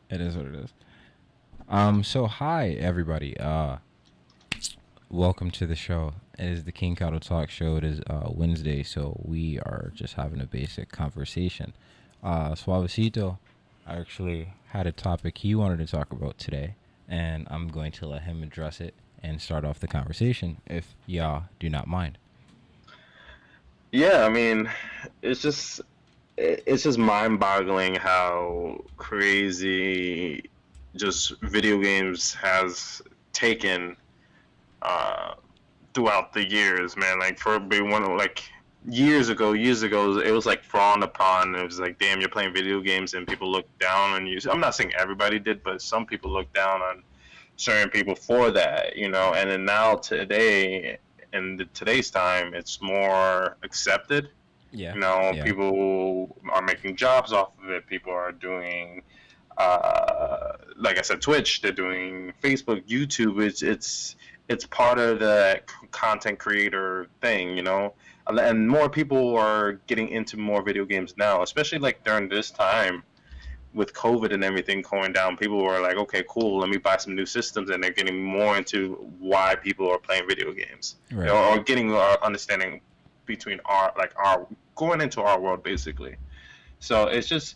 It is what it is. So hi everybody. Welcome to the show. It is the KingKadoTalks show. It is Wednesday, so we are just having a basic conversation. Suavecito actually had a topic he wanted to talk about today, and I'm going to let him address it and start off the conversation if y'all do not mind. Yeah, I mean, it's just it's just mind-boggling how crazy just video games has taken uh throughout the years, man. Like for being one of like years ago, it was like frowned upon. It was like, damn, you're playing video games, and people look down on you. I'm not saying everybody did, but some people look down on certain people for that, And then now today, in today's time, it's more accepted. Yeah, yeah, People are making jobs off of it. People are doing, like I said, Twitch. They're doing Facebook, YouTube. It's part of the content creator thing. And more people are getting into more video games now, especially like during this time with COVID and everything going down. People were like, okay, cool, let me buy some new systems, and they're getting more into why people are playing video games, right. or getting understanding between our going into our world basically. So it's just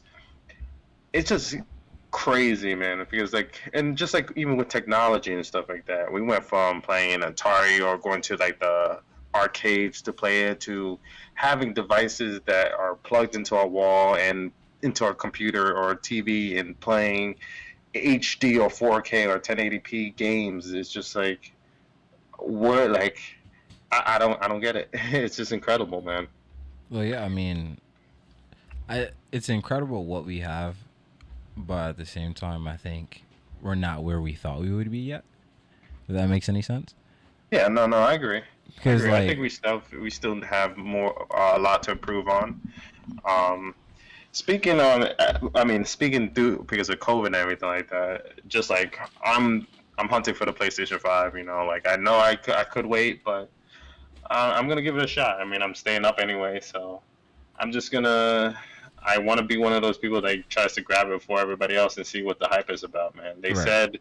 crazy, man. Because and just like even with technology and stuff like that, we went from playing Atari or going to like the arcades to play it to having devices that are plugged into our wall and into our computer or TV and playing HD or 4K or 1080p games. It's just like what like I don't get it. It's just incredible, man. Well, yeah. I mean, it's incredible what we have, but at the same time, I think we're not where we thought we would be yet. If that makes any sense. Yeah, no, I agree. I Because agree. I think like, we still have more a lot to improve on. Um, Speaking on, I mean, speaking through because of COVID and everything like that. Just like I'm hunting for the PlayStation 5. Like I know I could wait, but I'm gonna give it a shot. I mean, I'm staying up anyway, so I'm just gonna. I want to be one of those people that tries to grab it before everybody else and see what the hype is about, man. They right. said,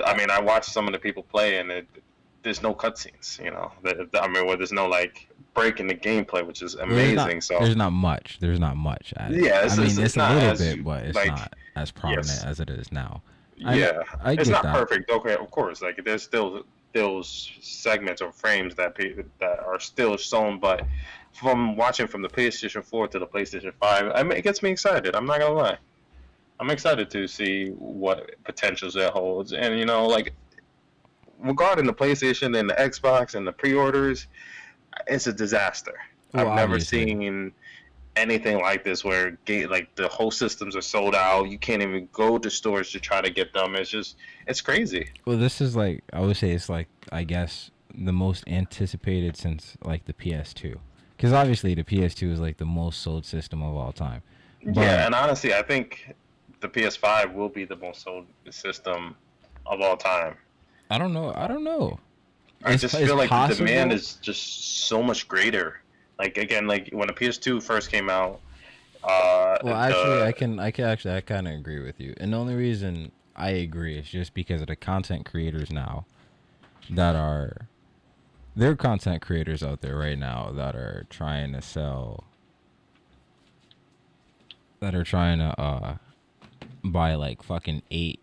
I mean, I watched some of the people play, and there's no cutscenes. I mean, where there's no like break in the gameplay, which is Well, there's not amazing. So there's not much. There's not much added. yeah, I it's, mean, it's, it's it's a not little as bit, but it's like not as prominent yes, as it is now. I yeah, I it's get not that. perfect. Okay, of course, like there's still those segments or frames that are still shown, but from watching from the PlayStation 4 to the PlayStation 5, I mean, it gets me excited. I'm not gonna lie, I'm excited to see what potentials it holds, and like regarding the PlayStation and the Xbox and the pre-orders, it's a disaster. Well, I've never obviously. seen anything like this where like the whole systems are sold out. You can't even go to stores to try to get them. It's crazy. Well, this is like I would say it's like I guess the most anticipated since like the PS2, because obviously the PS2 is like the most sold system of all time. Yeah, But and honestly, I think the PS5 will be the most sold system of all time. I don't know. I don't know. I just It's feel like the demand possible. is just so much greater. Like again, like when the PS2 first came out, uh, Well, actually, the I kind of agree with you. And the only reason I agree is just because of the content creators now that are there are content creators out there right now that are trying to sell that are trying to buy like fucking 8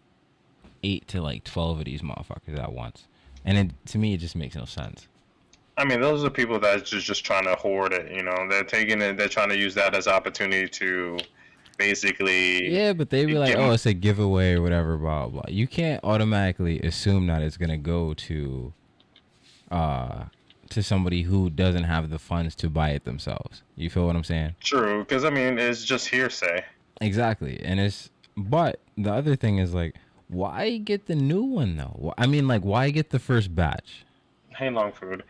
to like 12 of these motherfuckers at once. And it to me it just makes no sense. I mean, those are people that's just trying to hoard it. They're taking it. They're trying to use that as opportunity to basically Yeah, but they be like, get. "Oh, it's a giveaway or whatever blah blah." You can't automatically assume that it's going uh to somebody who doesn't have the funds to buy it themselves. You feel what I'm saying? True, because I mean, it's just hearsay. Exactly. And it's but the other thing is like why get the new one though? I mean like why get the first batch? Hey, long food.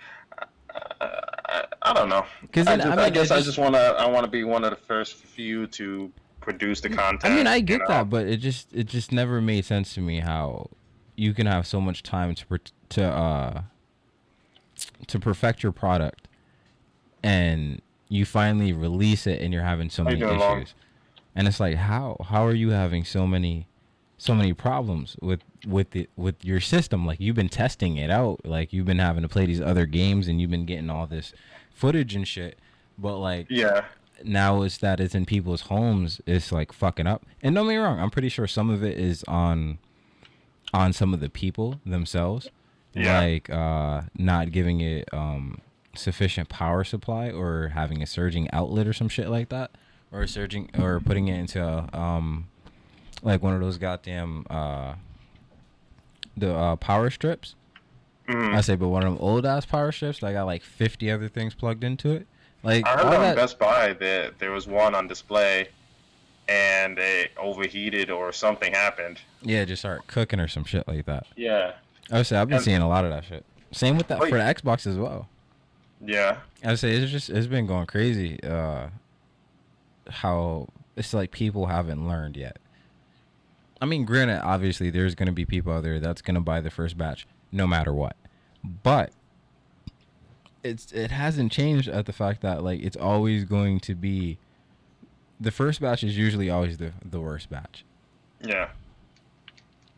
I don't know. Cuz then I I mean it guess just I wanna be one of the first few to produce the I mean content. I get that, but it just never made sense to me how you can have so much time to perfect your product and you finally release it and you're having so How you many doing, long? issues. And it's like how are you having so many so many problems with your system. Like you've been testing it out, like you've been having to play these other games, and you've been getting all this footage and shit. But like Yeah. now it's in people's homes. It's like fucking up. And don't get me wrong, I'm pretty sure some of it is on some of the people themselves, Yeah. like not giving it sufficient power supply or having a surging outlet or some shit like that, or surging or putting it into like one of those goddamn the power strips. I Mm. say, but one of them old ass power strips that got like 50 other things plugged into it. Like I heard all on that. Best Buy that there was one on display and it overheated or something happened. Yeah, just start cooking or some shit like that. Yeah. I would say I've been And seeing a lot of that shit. Same with that but for the Xbox as well. yeah. I would say it's been going crazy. How it's like people haven't learned yet. I mean, granted, obviously there's gonna be people out there that's gonna buy the first batch no matter what, but it hasn't changed at the fact that like it's always going to be the first batch is usually always the worst batch. Yeah.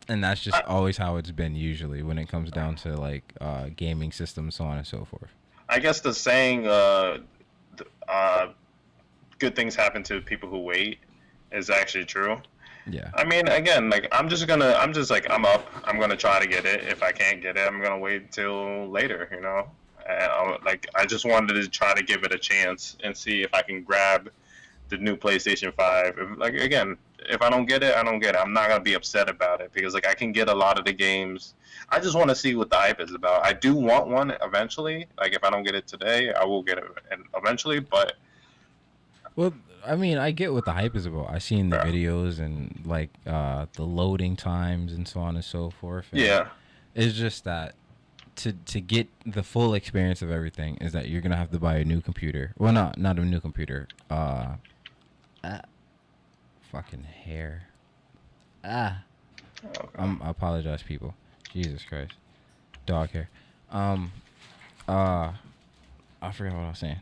And that's just I, always how it's been usually when it comes down to like gaming systems, so on and so forth. I guess the saying uh good things happen to people who wait is actually true. Yeah. I mean, again, like I'm just like I'm up. I'm gonna try to get it. If I can't get it, I'm gonna wait till later. And like I just wanted to try to give it a chance and see if I can grab the new PlayStation 5. Like again, if I don't get it, I don't get it. I'm not gonna be upset about it because like I can get a lot of the games. I just want to see what the hype is about. I do want one eventually. Like if I don't get it today, I will get it eventually. But Well, I mean, I get what the hype is about. I seen the uh, videos and like the loading times and so on and so forth. And yeah, it's just that to get the full experience of everything is that you're gonna have to buy a new computer. Well, not a new computer. Ah, fucking hair. Ah, okay. I apologize, people. Jesus Christ, dog hair. Um, uh, I forgot what I was saying.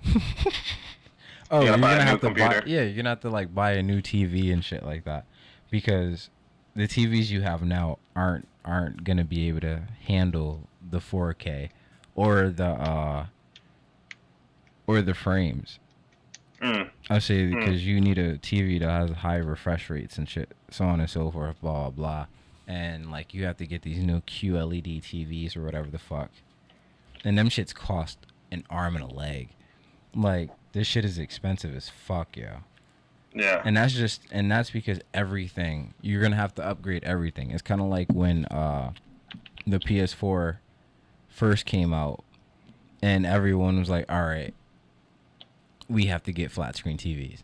Oh, You you're gotta buy gonna a new have to buy. computer. Yeah, you're gonna have to like buy a new TV and shit like that, because the TVs you have now aren't gonna be able to handle the 4K or the frames. Mm, I say mm. because you need a TV that has high refresh rates and shit, so on and so forth, blah blah blah, and like you have to get these new QLED TVs or whatever the fuck, and them shits cost an arm and a leg. Like this shit is expensive as fuck, yo. Yeah. And that's because everything you're gonna have to upgrade everything. It's kind of like when the PS4 first came out, and everyone was like, "All right, we have to get flat screen TVs."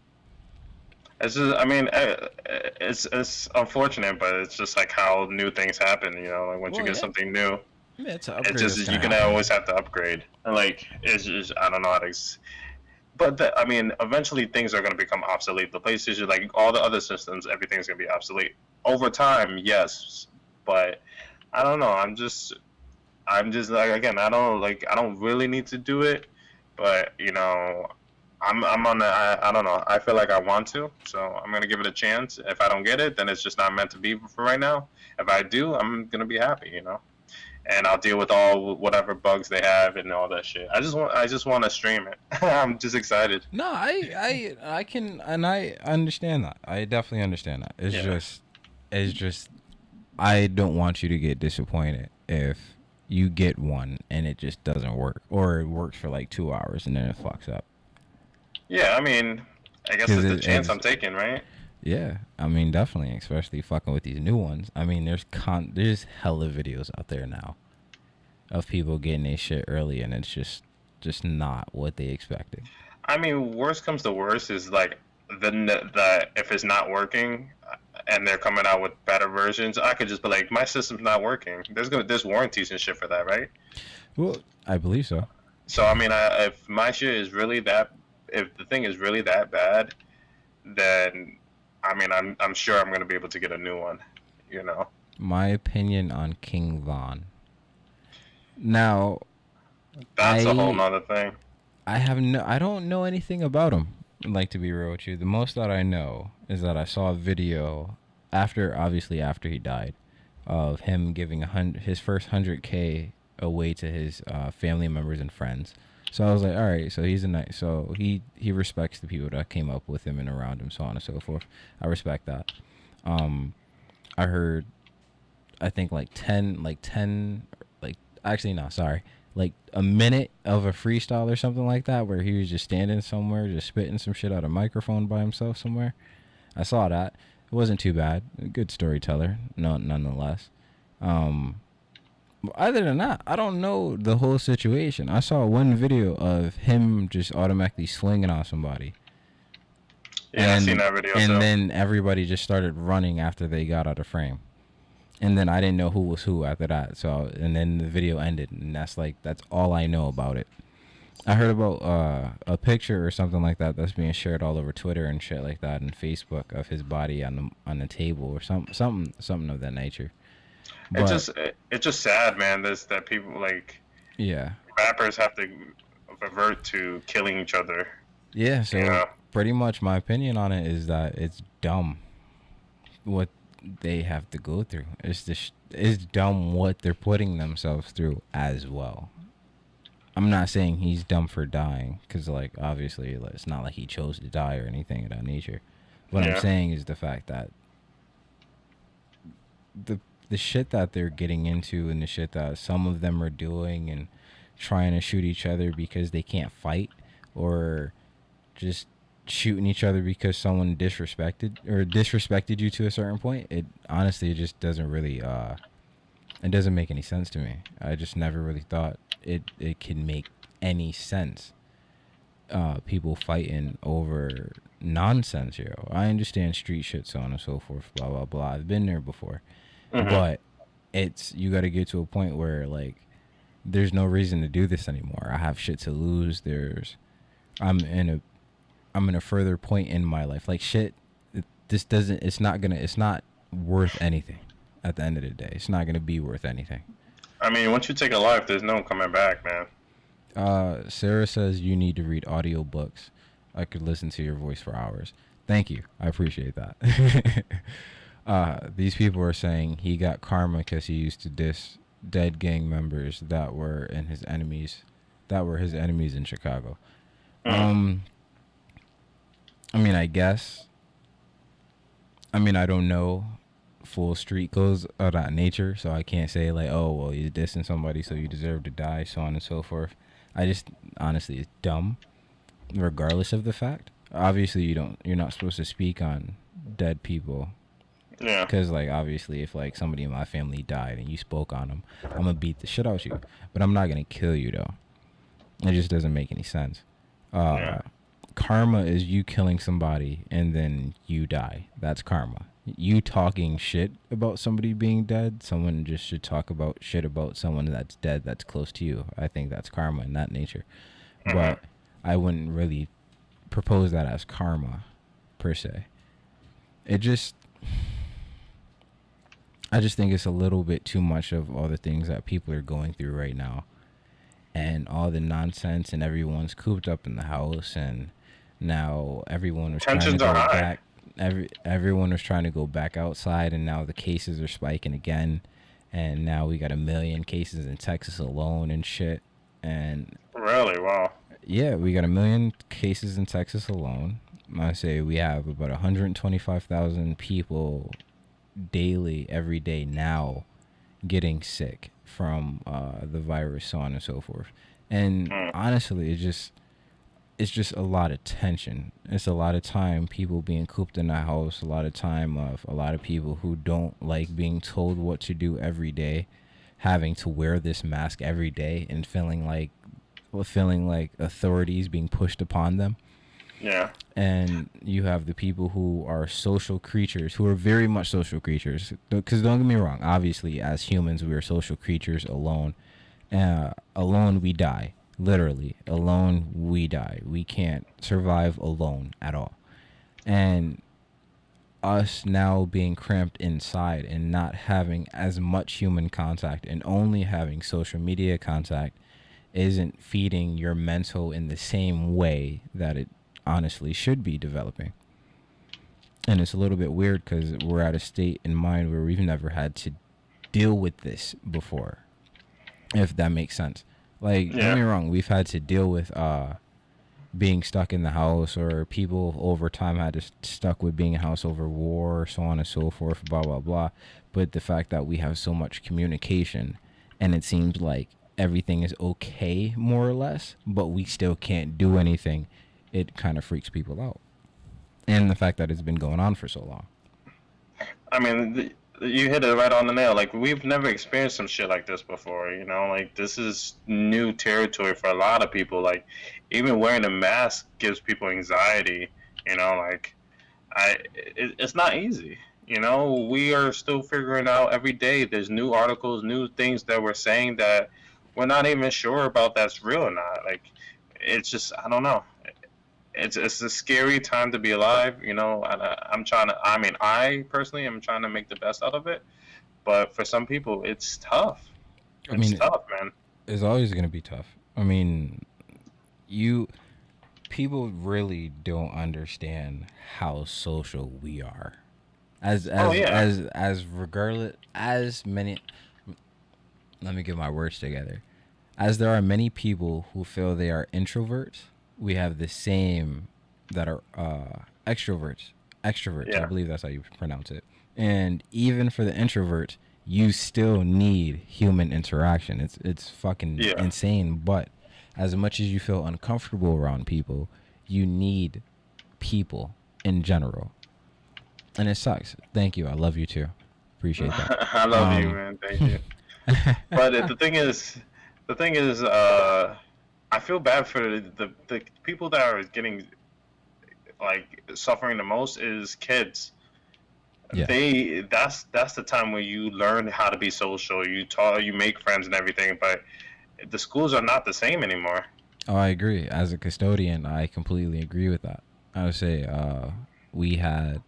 It's just, I mean, it's unfortunate, but it's just like how new things happen. Like once you Well, get yeah, something new, yeah, it's an it's upgrade just that's you're gonna gonna happen. always have to upgrade. And like it's just I don't know how to. But I mean, eventually things are gonna become obsolete. The PlayStation, like all the other systems, everything's gonna be obsolete over time. Yes, but I don't know. I'm just like again. I don't really need to do it, but I'm on the. I don't know. I feel like I want to, so I'm gonna give it a chance. If I don't get it, then it's just not meant to be for right now. If I do, I'm gonna be happy. And I'll deal with all whatever bugs they have and all that shit. I just want to stream it. I'm just excited. No, I can, and I understand that. I definitely understand that. Yeah. It's just I don't want you to get disappointed if you get one and it just doesn't work, or it works for like 2 hours and then it fucks up. Yeah, I mean, I guess Because it's the chance it's I'm taking, right? yeah, I mean definitely, especially fucking with these new ones. I mean, there's hella videos out there now of people getting their shit early, and it's just not what they expected. I mean, worst comes to worst is like the if it's not working and they're coming out with better versions, I could just be like, my system's not working. There's warranties and shit for that, right? Well, I believe so. So I mean, if my shit is really that, if the thing is really that bad, then I mean, I'm sure I'm gonna be able to get a new one. You know. My opinion on King Von. Now, That's a whole I nother thing. I don't know anything about him. Like to be real with you, the most that I know is that I saw a video after he died, of him giving his first 100K away to his family members and friends. So I was like, all right, so he's a nice, so he respects the people that came up with him and around him, so on and so forth. I respect that. Um, I heard, I think like actually no, sorry, like a minute of a freestyle or something like that, where he was just standing somewhere, just spitting some shit out of a microphone by himself somewhere. I saw that. It wasn't too bad. A good storyteller, no, nonetheless. Um, Other than that, I don't know the whole situation. I saw one video of him just automatically swinging on somebody, Yeah, I seen and that video and too. then everybody just started running after they got out of frame. And then I didn't know who was who after that. So and then the video ended, and that's all I know about it. I heard about a picture or something like that that's being shared all over Twitter and shit like that, and Facebook, of his body on the table or something of that nature. But It's just sad, man. This that people like yeah, rappers have to revert to killing each other. yeah. You So know. pretty much my opinion on it is that it's dumb what they have to go through. It's dumb what they're putting themselves through as well. I'm not saying he's dumb for dying, because like obviously it's not like he chose to die or anything of that nature. What I'm Yeah. saying is the fact that the the shit that they're getting into, and the shit that some of them are doing, and trying to shoot each other because they can't fight, or just shooting each other because someone disrespected you to a certain point. It honestly just doesn't really it doesn't make any sense to me. I just never really thought it could make any sense. People fighting over nonsense, yo. I understand street shit, so on and so forth, blah blah blah. I've been there before, Mhm. but you got to get to a point where like there's no reason to do this anymore. I have shit to lose. I'm in a I'm in a further point in my life. Like shit, this doesn't. It's not worth anything. At the end of the day, it's not gonna be worth anything. I mean, once you take a life, there's no coming back, man. Sarah says you need to read audiobooks. I could listen to your voice for hours. Thank you. I appreciate that. These people are saying he got karma because he used to diss dead gang members that were his enemies in Chicago. Mm. Um, I mean, I guess. I mean, I don't know full street codes of that nature, so I can't say like, oh, well, you're dissing somebody, so you deserve to die, so on and so forth. I just honestly, it's dumb, regardless of the fact. Obviously, you're not supposed to speak on dead people, Yeah. because like obviously, if like somebody in my family died and you spoke on them, I'm gonna beat the shit out of you. But I'm not gonna kill you though. It just doesn't make any sense. Yeah. Uh, Karma is you killing somebody and then you die. That's karma. You talking shit about somebody being dead, someone just should talk about shit about someone that's dead that's close to you. I think that's karma in that nature. Mhm. But I wouldn't really propose that as karma per se. It just I just think it's a little bit too much of all the things that people are going through right now, and all the nonsense, and everyone's cooped up in the house, and now everyone was trying to Tensions are go high. back. Everyone was trying to go back outside, and now the cases are spiking again, and now we got a million cases in Texas alone and shit. And Really? Wow. yeah, we got a million cases in Texas alone. I say we have about 125,000 people daily, every day now, getting sick from the virus, so on and so forth. And Mm. honestly, it's just a lot of tension. It's a lot of time people being cooped in the house. A lot of time of a lot of people who don't like being told what to do every day, having to wear this mask every day, and feeling like authorities being pushed upon them. Yeah. And you have the people who are social creatures, who are very much social creatures, because don't get me wrong, obviously as humans we are social creatures. Alone we die, literally alone we die. We can't survive alone at all. And us now being cramped inside and not having as much human contact and only having social media contact isn't feeding your mental in the same way that it honestly should be developing. And it's a little bit weird because we're at a state in mind where we've never had to deal with this before, if that makes sense. Like, don't get Yeah. me wrong, we've had to deal with being stuck in the house, or people over time had to stuck with being in house over war, so on and so forth, blah blah blah. But the fact that we have so much communication, and it seems like everything is okay more or less, but we still can't do anything, it kind of freaks people out. And the fact that it's been going on for so long. I mean, you hit it right on the nail. Like, we've never experienced some shit like this before. You know, like, this is new territory for a lot of people. Like, even wearing a mask gives people anxiety. You know, like, it's not easy. You know, we are still figuring out every day. There's new articles, new things that we're saying that we're not even sure about that's real or not. Like, it's just, I don't know. It's a scary time to be alive, you know. And I'm trying to. I mean, I personally am trying to make the best out of it. But for some people, it's tough. I It's mean, tough, man. it's always going to be tough. I mean, you people really don't understand how social we are. As Oh as yeah, as as regardless as many, let me get my words together. As there are many people who feel they are introverts, we have the same that are extroverts. Extroverts, I yeah, believe that's how you pronounce it. And even for the introverts, you still need human interaction. It's fucking yeah. insane. But as much as you feel uncomfortable around people, you need people in general, and it sucks. Thank you. I love you too. Appreciate that. I love you, Um, man. Thank you. But the thing is, I feel bad for the people that are getting like suffering the most is kids. yeah. That's the time where you learn how to be social. You talk, you make friends and everything. But the schools are not the same anymore. Oh, I agree. As a custodian, I completely agree with that. I would say we had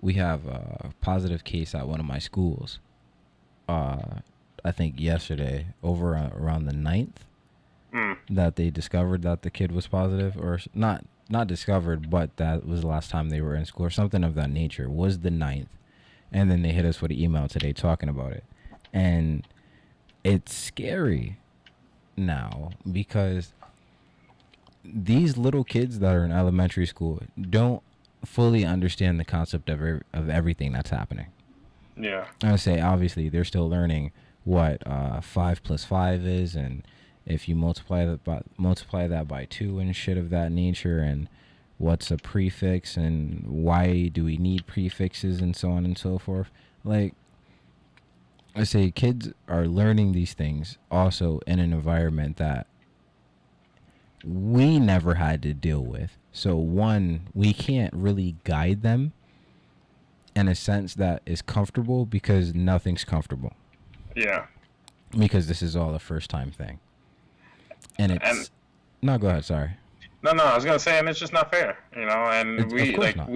we have a positive case at one of my schools. Uh, I think yesterday, over around the ninth, Mm, that they discovered that the kid was positive, or not discovered, but that was the last time they were in school, or something of that nature. Was the ninth, and then they hit us with an email today talking about it, and it's scary now because these little kids that are in elementary school don't fully understand the concept of everything that's happening. yeah. I would say obviously they're still learning what 5 plus 5 is, and if you multiply that by 2 and shit of that nature, and what's a prefix and why do we need prefixes and so on and so forth. Like I say, kids are learning these things also in an environment that we never had to deal with. So one, we can't really guide them in a sense that is comfortable because nothing's comfortable, Yeah. because this is all a first time thing. And And it's no, go ahead, sorry. no, I was gonna say, and it's just not fair, you know. And It's of we course like not.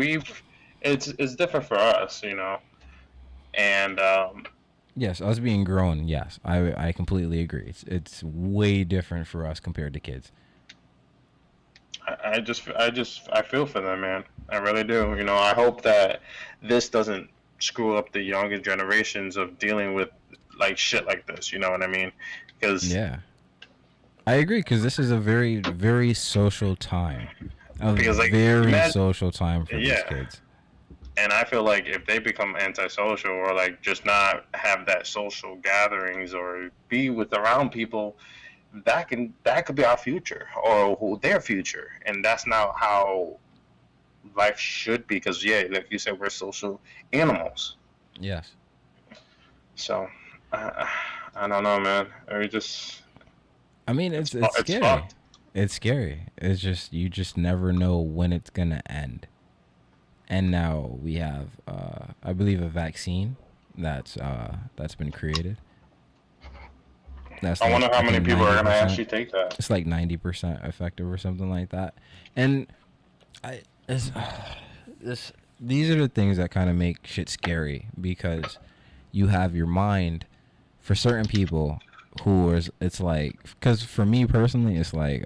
it's different for us, you know. And Yes, us being grown, yes, I completely agree. It's way different for us compared to kids. I feel for them, man. I really do. You know, I hope that this doesn't screw up the younger generations of dealing with like shit like this. You know what I mean? Because Yeah, I agree, because this is a very very social time, a like very imagine, social time for these yeah. kids. And I feel like if they become antisocial or like just not have that social gatherings or be with around people, that could be our future or their future, and that's not how life should be. Because yeah, like you said, we're social animals. Yes. So I, I don't know, man. We just I mean, it's it's scary. fucked. It's scary. It's just you just never know when it's gonna end. And now we have, I believe, a vaccine that's been created. That's I like wonder I how many think people are ninety gonna percent. actually take that. It's like 90% effective or something like that. And I it's, this these are the things that kind of make shit scary, because you have your mind for certain people who is, it's like, because for me personally it's like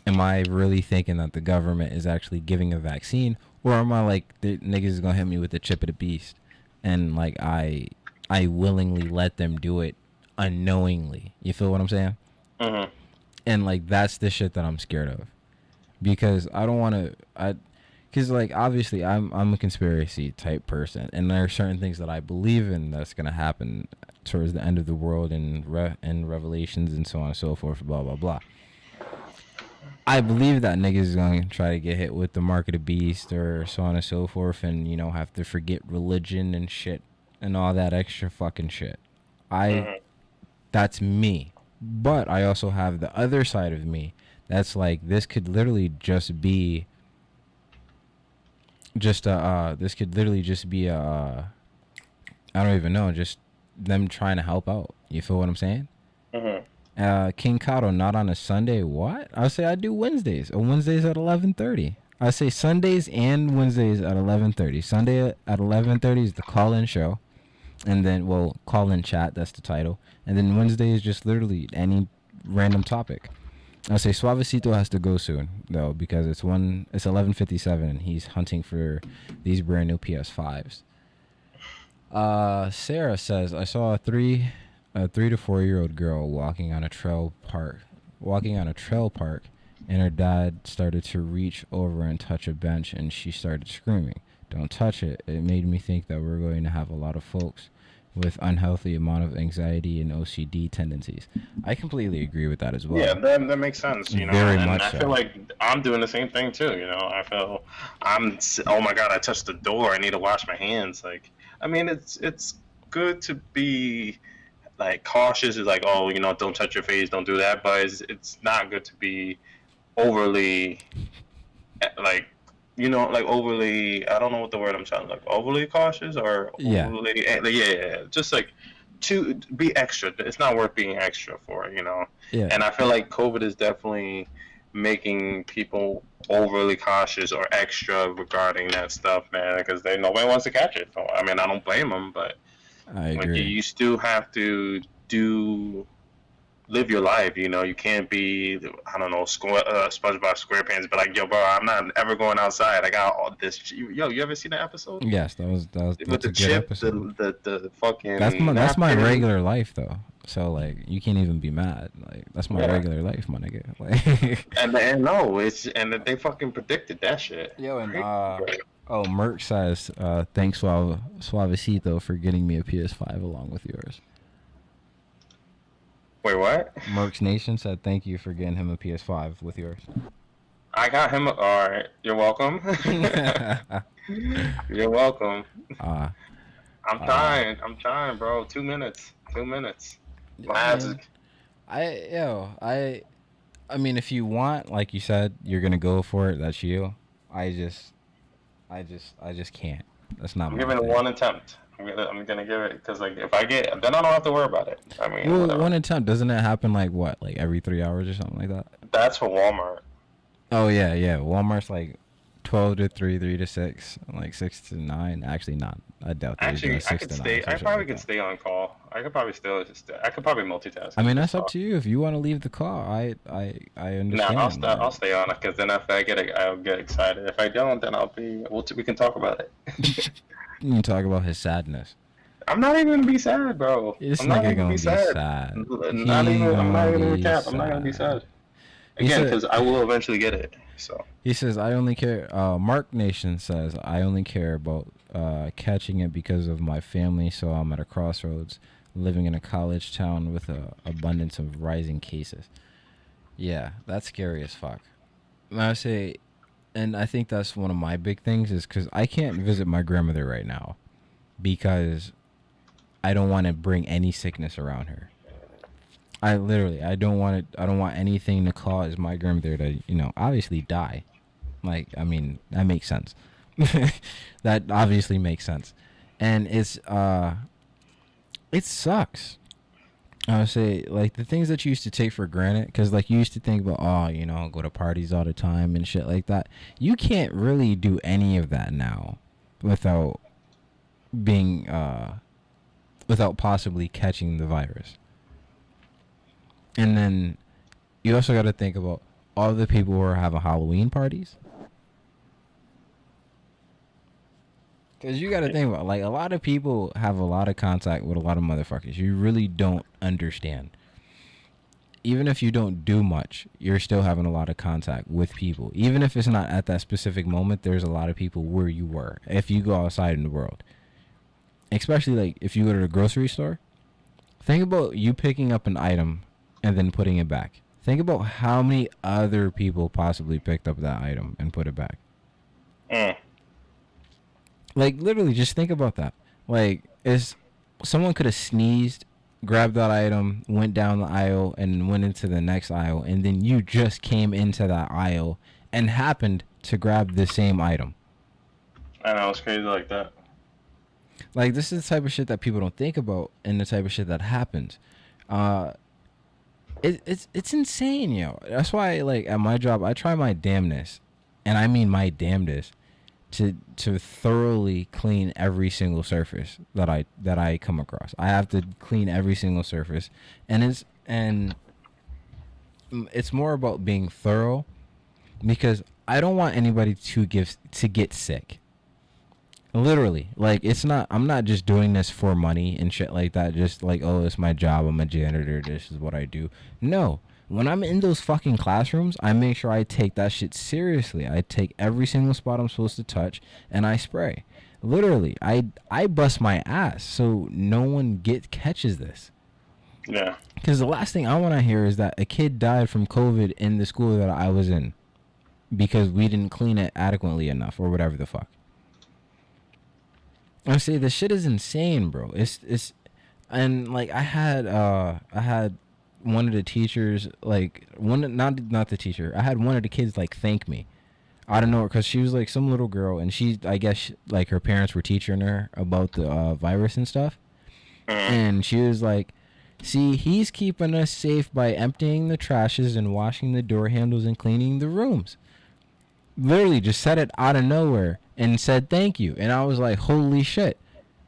am I really thinking that the government is actually giving a vaccine, Or am I like the niggas is gonna hit me with the chip of the beast, and like I willingly let them do it unknowingly. You feel what I'm saying? Mhm. And like that's the shit that I'm scared of, because I don't want to. Because like obviously I'm a conspiracy type person, and there are certain things that I believe in that's gonna happen towards the end of the world and revelations and so on and so forth. Blah blah blah. I believe that niggas is gonna try to get hit with the mark of the beast or so on and so forth, and have to forget religion and shit and all that extra fucking shit. I Mhm. That's me, but I also have the other side of me that's like this could literally just be just this could literally just be I don't even know, just them trying to help out. You feel what I'm saying? Mhm. King Kato not on a Sunday. What? I say I do Wednesdays. Wednesdays at 11:30. I say Sundays and Wednesdays at 11:30. Sunday at 11:30 is the call-in show, and then call-in chat. That's the title. And then Wednesday is just literally any random topic. I say Suavecito has to go soon though, because it's 11:57 and he's hunting for these brand new PS5s. Sarah says I saw a 3 to 4 year old girl walking on a trail park, and her dad started to reach over and touch a bench, and she started screaming, "Don't touch it!" It made me think that we're going to have a lot of folks with unhealthy amount of anxiety and OCD tendencies. I completely agree with that as Yeah, well. that makes sense, Very and much I feel so. like I'm doing the same thing too. I feel oh my god, I touched the door. I need to wash my hands. Like, I mean, it's good to be like cautious. Is like, oh, don't touch your face, don't do that. But it's not good to be overly like like overly. I don't know what the word I'm trying to like. Overly cautious or Yeah, overly yeah. Just like to be extra. It's not worth being extra for. yeah. And I feel like COVID is definitely making people overly cautious or extra regarding that stuff, man, because nobody wants to catch it. So I mean, I don't blame them, but I like agree. you still have to do live your life. You can't be, I don't know, SpongeBob SquarePants, but like, yo, bro, I'm not ever going outside. I got all this. Yo, you ever seen that episode Yes, with that's the a good chip, the episode. the fucking That's my napkin? regular life though. So like you can't even be mad. Like that's my Yeah, regular life, my nigga. Like and no, and they fucking predicted that shit. yo, and Crazy, bro. oh, Merc says thanks Suavecito for getting me a PS5 along with yours. Wait, what? Merc's Nation said thank you for getting him a PS5 with yours. I got him. All right, you're welcome. You're welcome. uh I'm uh trying. I'm trying, bro. 2 minutes. 2 minutes. My I ass is. mean, I mean, if you want, like you said, you're gonna go for it. That's you. I just, I just can't. That's not I'm my giving it thing. one attempt. I'm gonna give it because like if I get, then I don't have to worry about it. I mean, Well, whatever. one attempt doesn't it happen like what, like every 3 hours or something like that? That's for Walmart. Oh yeah, yeah. Walmart's like 12 to 3, 3 to 6, like 6 to 9. Actually, not. I doubt they're doing Actually, I six could to nine, stay. some I shit probably like could that. stay on call. I could probably still just. I could probably multitask I and mean, just that's up talk. to you. If you want to leave the call, I No, understand. I'll Like, stay on it because then if I I'll get excited. If I don't, then I'll be. We can talk about it. you can talk about his sadness. I'm not even gonna be sad, bro. This I'm not nigga even gonna be gonna be sad. sad. Not He even. I'm not gonna even gonna be cap. I'm not gonna be sad. sad He again said because I will eventually get it. So. he says I only care. Mark Nation says I only care about catching it because of my family. So I'm at a crossroads, living in a college town with a abundance of rising cases. Yeah, that's scary as fuck. And I say, and I think that's one of my big things is because I can't visit my grandmother right now because I don't want to bring any sickness around her. I don't want it. I don't want anything to cause my grandmother to obviously die. Like, I mean, that makes sense. That obviously makes sense, and it sucks. I would say like the things that you used to take for granted, because like you used to think about, oh, go to parties all the time and shit like that. You can't really do any of that now without being without possibly catching the virus. And then you also got to think about all the people who are having Halloween parties. Because you got to think about, like, a lot of people have a lot of contact with a lot of motherfuckers. You really don't understand. Even if you don't do much, you're still having a lot of contact with people. Even if it's not at that specific moment, there's a lot of people where you were. If you go outside in the world, especially like if you go to the grocery store, think about you picking up an item and then putting it back. Think about how many other people possibly picked up that item and put it back. Mm. Like, literally, just think about that. Like, is someone could have sneezed, grabbed that item, went down the aisle, and went into the next aisle, and then you just came into that aisle and happened to grab the same item. I know, it's crazy like that. Like, this is the type of shit that people don't think about, and the type of shit that happens. Uh, it's insane, yo. That's why, like, at my job, I try my damnness, and I mean my damnedest, to thoroughly clean every single surface that I come across. I have to clean every single surface, and it's more about being thorough because I don't want anybody to get sick. Literally, like, it's not. I'm not just doing this for money and shit like that. Just like, oh, it's my job. I'm a janitor. This is what I do. No, when I'm in those fucking classrooms, I make sure I take that shit seriously. I take every single spot I'm supposed to touch and I spray. Literally, I bust my ass so no one catches this. Yeah. Because the last thing I want to hear is that a kid died from COVID in the school that I was in because we didn't clean it adequately enough or whatever the fuck. I say this shit is insane, bro. It's and like I had one of the teachers, like, one, not the teacher. I had one of the kids like thank me. I don't know, because she was like some little girl, and she, I guess, like, her parents were teaching her about the virus and stuff, Mm. and she was like, "See, he's keeping us safe by emptying the trashes and washing the door handles and cleaning the rooms." Literally just said it out of nowhere and said thank you. And I was like, holy shit.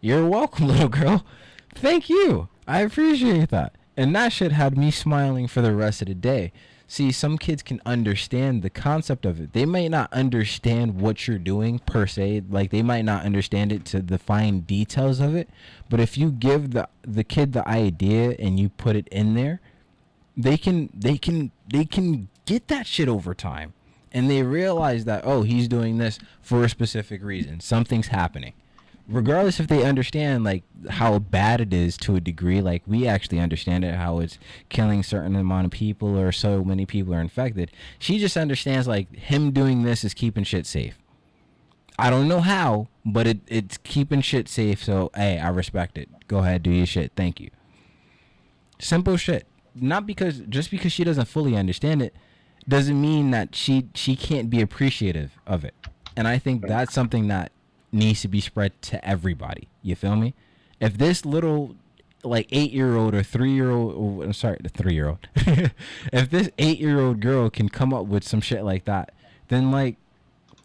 You're welcome, little girl. Thank you. I appreciate that. And that shit had me smiling for the rest of the day. See, some kids can understand the concept of it. They might not understand what you're doing per se. Like, they might not understand it to the fine details of it. But if you give the kid the idea and you put it in there, they can get that shit over time. And they realize that, oh, he's doing this for a specific reason. Something's happening. Regardless if they understand, like, how bad it is to a degree, like we actually understand it, how it's killing certain amount of people or so many people are infected. She just understands, like, him doing this is keeping shit safe. I don't know how, but it's keeping shit safe. So, hey, I respect it. Go ahead, do your shit. Thank you. Simple shit. Not because just because she doesn't fully understand it doesn't mean that she can't be appreciative of it. And I think that's something that needs to be spread to everybody. You feel me? If this little, like, 8-year-old or 3-year-old, I'm sorry, the 3-year-old, if this 8-year-old girl can come up with some shit like that, then, like,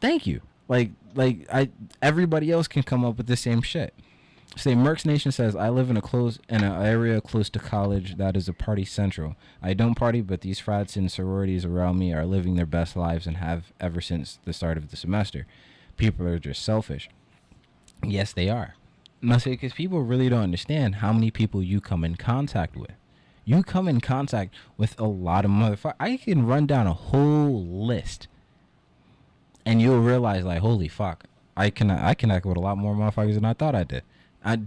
thank you. Like everybody else can come up with the same shit. Say, Mercs Nation says, I live in an area close to college that is a party central. I don't party, but these frats and sororities around me are living their best lives and have ever since the start of the semester. People are just selfish. Yes, they are. And I say, because people really don't understand how many people you come in contact with. You come in contact with a lot of motherfuckers. I can run down a whole list, and you'll realize, like, holy fuck, I connect with a lot more motherfuckers than I thought I did.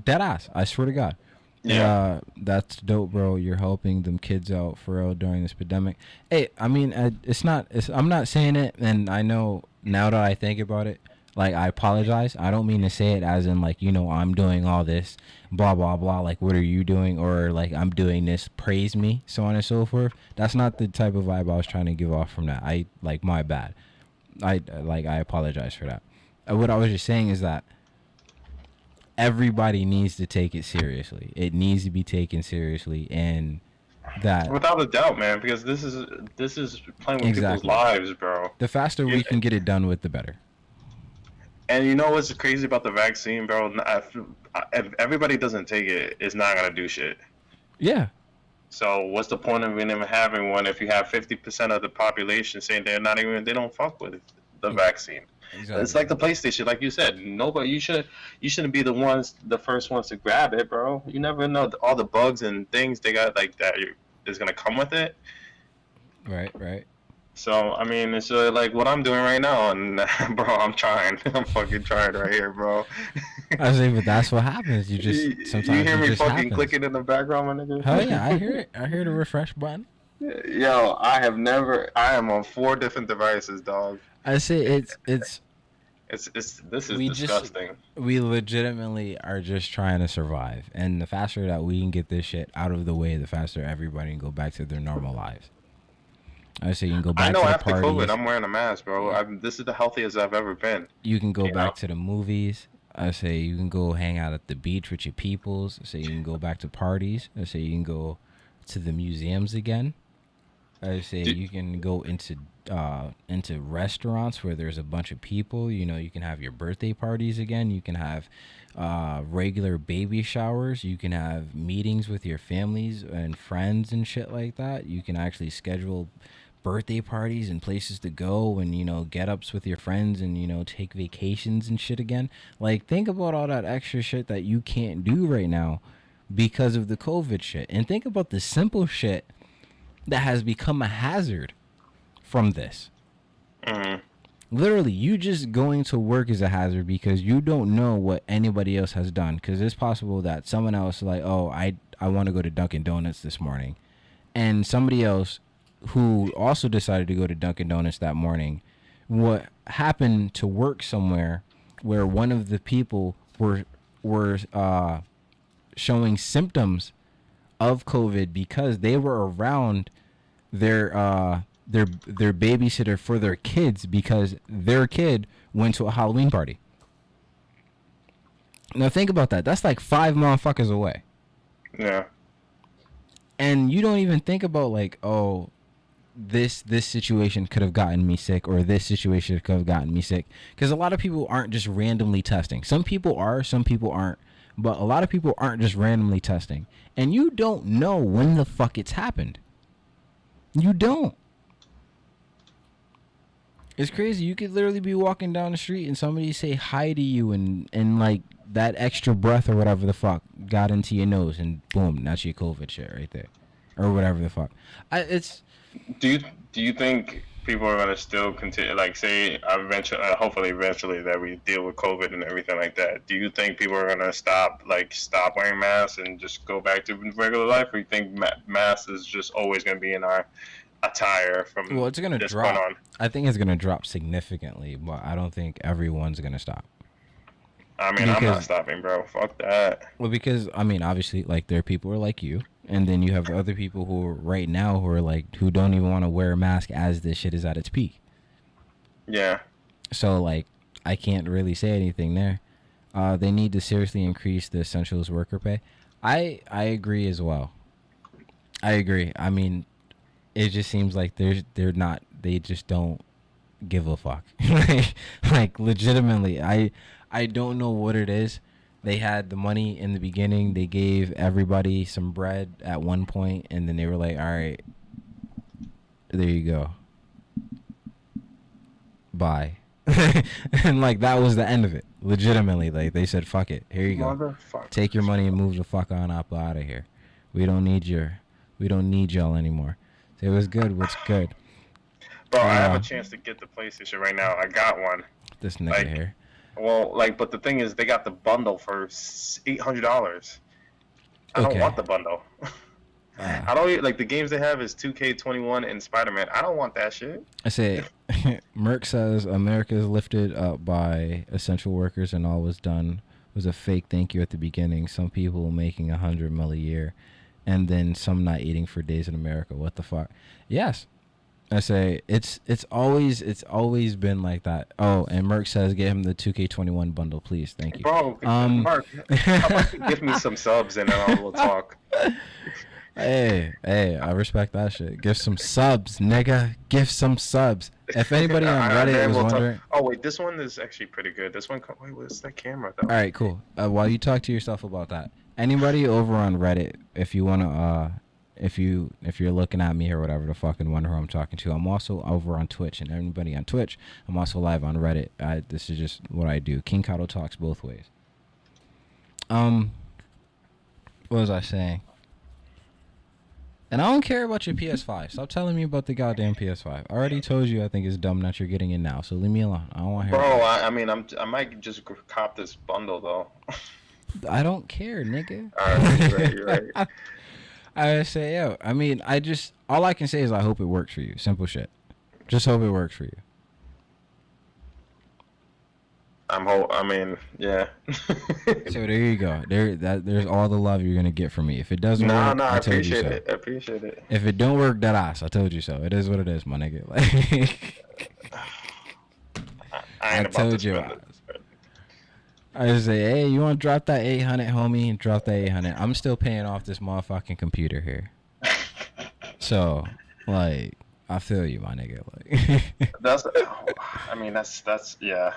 Dead ass. I swear to God. Yeah. That's dope, bro. You're helping them kids out for real during this pandemic. Hey, I mean, it's not. I'm not saying it, and I know now that I think about it, like, I apologize. I don't mean to say it as in, like, I'm doing all this, blah blah blah. Like, what are you doing? Or, like, I'm doing this. Praise me, so on and so forth. That's not the type of vibe I was trying to give off from that. My bad. I apologize for that. What I was just saying is that everybody needs to take it seriously. It needs to be taken seriously, and that, Without a doubt, man, because this is playing with people's exactly, lives, bro. the faster You, we can get it done with, the better. and you know what's crazy about the vaccine, bro? If everybody doesn't take it, it's not gonna do shit. Yeah, So what's the point of even having one if you have 50% of the population saying they don't fuck with the vaccine? It's Exactly. like the PlayStation, like you said. Nobody, you shouldn't be the first ones to grab it, bro. You never know all the bugs and things they got like that is gonna come with it. Right, right. So I mean, it's like what I'm doing right now, and bro, I'm trying. I'm fucking trying right here, bro. I say, but that's what happens. You just You sometimes hear it me just fucking happens. clicking in the background, my Hell yeah, I nigga? hear it. I hear the refresh button. Yo, I have never. I am on 4 different devices, dog. I say it's It's this is we just disgusting. we legitimately are just trying to survive, and the faster that we can get this shit out of the way, the faster everybody can go back to their normal lives. I say you can go I back know to the after COVID, parties. I'm wearing a mask, bro. This is the healthiest I've ever been. You can go You know. back to the movies. I say you can go hang out at the beach with your peoples. I say you can go back to parties. I say you can go to the museums again. I say Do, you can go into restaurants where there's a bunch of people. You know, you can have your birthday parties again. You can have regular baby showers. You can have meetings with your families and friends and shit like that. You can actually schedule birthday parties and places to go and get ups with your friends and take vacations and shit again. Like think about all that extra shit that you can't do right now because of the COVID shit. And think about the simple shit that has become a hazard from this. mm, Literally, you just going to work is a hazard because you don't know what anybody else has done. Because it's possible that someone else, like, oh, I want to go to Dunkin' Donuts this morning. And somebody else who also decided to go to Dunkin' Donuts that morning, what happened to work somewhere where one of the people were showing symptoms of COVID because they were around their babysitter for their kids because their kid went to a Halloween party. Now think about that. That's like 5 motherfuckers away. yeah. And you don't even think about like, oh, this situation could have gotten me sick or this situation could have gotten me sick because a lot of people aren't just randomly testing. Some people are, some people aren't, but a lot of people aren't just randomly testing. And you don't know when the fuck it's happened. You don't. It's crazy. You could literally be walking down the street and somebody say hi to you and like that extra breath or whatever the fuck got into your nose and boom, that's your COVID shit right there. Or whatever the fuck. It's Do you do you think people are gonna still continue? Like, say, eventually, hopefully, eventually, that we deal with COVID and everything like that. Do you think people are gonna stop wearing masks and just go back to regular life, or you think masks is just always gonna be in our attire well, from it's gonna this point drop. on? I think it's gonna drop significantly, but I don't think everyone's gonna stop. I mean, I'm not Because stopping, bro. Fuck that. because I mean, obviously, like there are people who are like you, and then you have the other people who are right now who are like who don't even want to wear a mask as this shit is at its peak. Yeah. So like I can't really say anything there. They need to seriously increase the essentials worker pay. I agree as well. I agree. I mean, it just seems like they're not. They just don't give a fuck. like legitimately, I don't know what it is. They had the money in the beginning. They gave everybody some bread at one point, and then they were like, "All right, there you go, bye." And like that was the end of it. Legitimately, like they said, "Fuck it, here you go, take your Motherfuckers, money and bro. move the fuck on up out of here. We don't need we don't need y'all anymore." So it was good. What's good? Bro, I have a Uh, chance to get the PlayStation right now. I got one. this nigga Like, here. well, like, but the thing is, they got the bundle for $800. I don't Okay. want the bundle. Uh, I don't like the games they have is 2K21 and Spider Man. I don't want that shit. I say, Merck says America is lifted up by essential workers and all was done was a fake thank you at the beginning. Some people making 100 mil a year, and then some not eating for days in America. What the fuck? Yes, I say it's always been like that. Oh, and Merck says get him the 2K21 bundle, please. Thank you. Bro, Um, Mark, how about you give me some subs and then we'll talk. hey, I respect that shit. Give some subs, nigga. Give some subs. If anybody on And Reddit then was we'll talk. wondering, Oh wait, this one is actually pretty good. This one, wait, what's that camera though? all right, cool. While you talk to yourself about that, anybody over on Reddit, if you wanna if you're looking at me or whatever the fuck and wonder who I'm talking to, I'm also over on Twitch, and everybody on Twitch, I'm also live on Reddit. This is just what I do. KingKadoTalks both ways. What was I saying? And I don't care about your PS5. Stop telling me about the goddamn PS5. I already told you I think it's dumb that you're getting it now. So leave me alone. I don't want to hear. Bro, I mean, I might just cop this bundle though. I don't care, nigga. You're right. I say, yo. I mean, all I can say is I hope it works for you. Simple shit. Just hope it works for you. I mean, yeah. So there you go. There's all the love you're gonna get from me. If it doesn't work, I told you appreciate so. it. I appreciate it. If it don't work, that ass. I told you so. It is what it is, my nigga. Like, I ain't about told to you. spend it. I just say, hey, you want to drop that 800, homie? Drop that 800. I'm still paying off this motherfucking computer here. So, like, I feel you, my nigga. Like, that's yeah.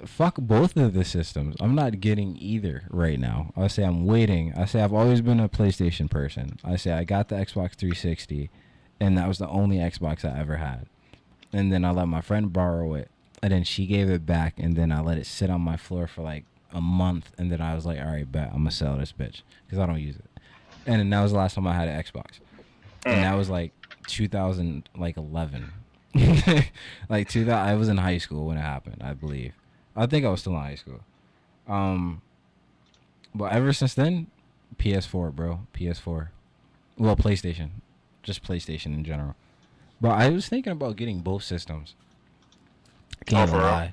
Fuck both of the systems. I'm not getting either right now. I say I'm waiting. I say I've always been a PlayStation person. I say I got the Xbox 360, and that was the only Xbox I ever had. And then I let my friend borrow it, and then she gave it back, and then I let it sit on my floor for like a month, and then I was like, all right, bet I'm gonna sell this bitch because I don't use it. And then that was the last time I had an Xbox, and that was like 2011. Like 2000, I was in high school when it happened, I believe. I think I was still in high school. But ever since then, PS4, bro. PS4. Well, PlayStation. Just PlayStation in general. But I was thinking about getting both systems. Can't lie.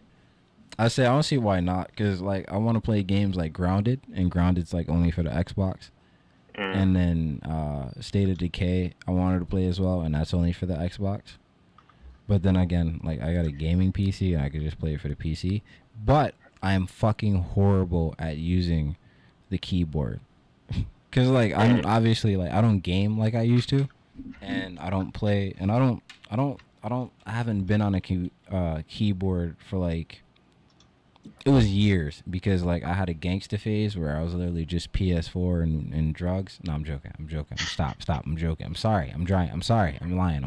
I say I don't see why not, because like I want to play games like Grounded, and Grounded's like only for the Xbox. And then State of Decay I wanted to play as well, and that's only for the Xbox. But then again, like I got a gaming PC and I could just play it for the PC. But I am fucking horrible at using the keyboard. Cause like I'm obviously like I don't game like I used to, and I don't play, and I haven't been on a keyboard for like, it was years, because like I had a gangsta phase where I was literally just PS4 and drugs. No, I'm joking. Stop. I'm joking. I'm sorry. I'm sorry. I'm lying.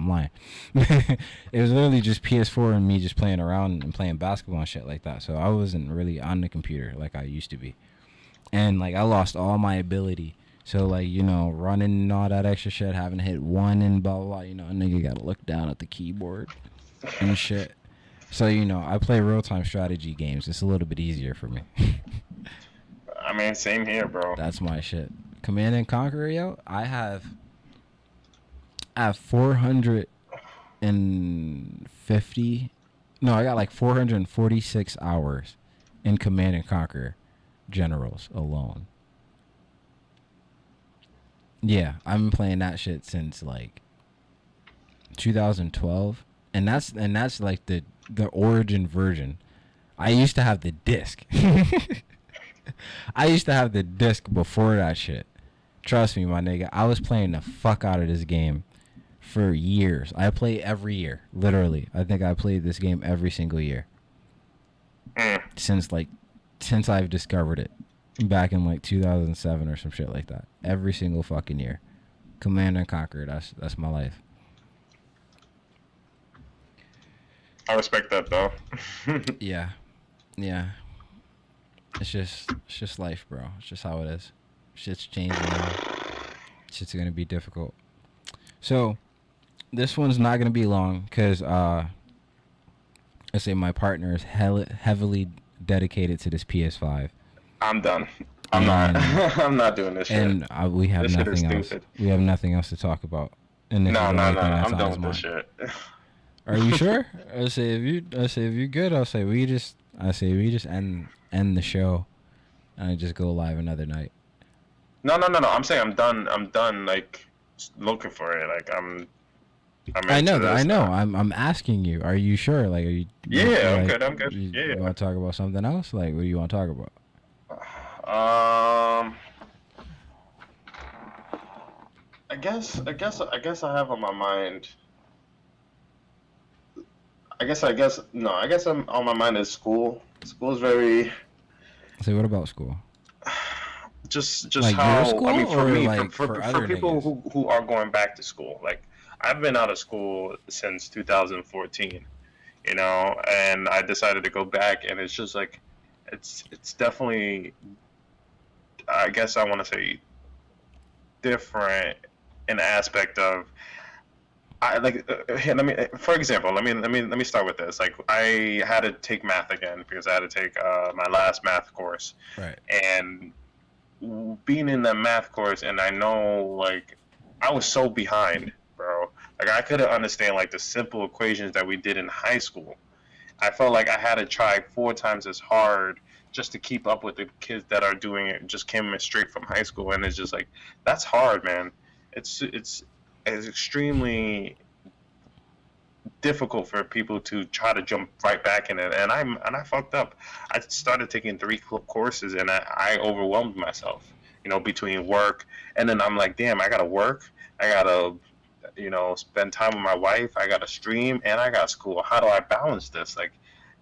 It was literally just PS4 and me just playing around and playing basketball and shit like that. So I wasn't really on the computer like I used to be. And like I lost all my ability. So like, you know, running and all that extra shit, having to hit one and blah, blah, blah, you know, a nigga gotta look down at the keyboard and shit. So, you know, I play real-time strategy games. It's a little bit easier for me. I mean, same here, bro. That's my shit. Command and Conquer, yo, I have 450. No, I got like 446 hours in Command and Conquer Generals alone. Yeah, I've been playing that shit since like 2012, and that's like the origin version. I used to have the disc. I used to have the disc before that shit. Trust me, my nigga. I was playing the fuck out of this game for years. I play every year, literally. I think I played this game every single year since I've discovered it back in like 2007 or some shit like that. Every single fucking year. Command and Conquer. That's my life. I respect that though. Yeah. It's just life, bro. It's just how it is. Shit's changing now. Shit's gonna be difficult. So, this one's not gonna be long because I say my partner is heavily dedicated to this PS5. I'm done. I'm not. I'm not doing this shit. And we have this nothing else. Stupid. We have nothing else to talk about. And No. I'm done with this shit. Are you sure? I say if you're good, I say we just end the show, and I just go live another night. No. I'm saying I'm done. I'm done. Like looking for it. Like I know. I'm asking you. Are you sure? Like, are you? Yeah, like, I'm good. You want to talk about something else? Like, what do you want to talk about? I guess I have on my mind. I guess I'm on my mind is school. School's very. Say, what about school? just Like your how, I school mean, for or me, like for for other people niggas? who are going back to school, like I've been out of school since 2014, you know, and I decided to go back, and it's just like it's definitely, I guess I want to say, different in the aspect of, I like here, let me, for example, let me start with this. Like I had to take math again because I had to take my last math course, Right. and being in that math course, and I know, like, I was so behind, bro. Like I couldn't understand like the simple equations that we did in high school. I felt like I had to try 4 times as hard just to keep up with the kids that are doing it, just came straight from high school, and it's just like that's hard, man. It's extremely difficult for people to try to jump right back in it, and I fucked up. I started taking 3 courses, and I overwhelmed myself, you know, between work, and then I'm like, damn, I gotta work, I gotta, you know, spend time with my wife, I gotta stream, and I got school. How do I balance this? Like,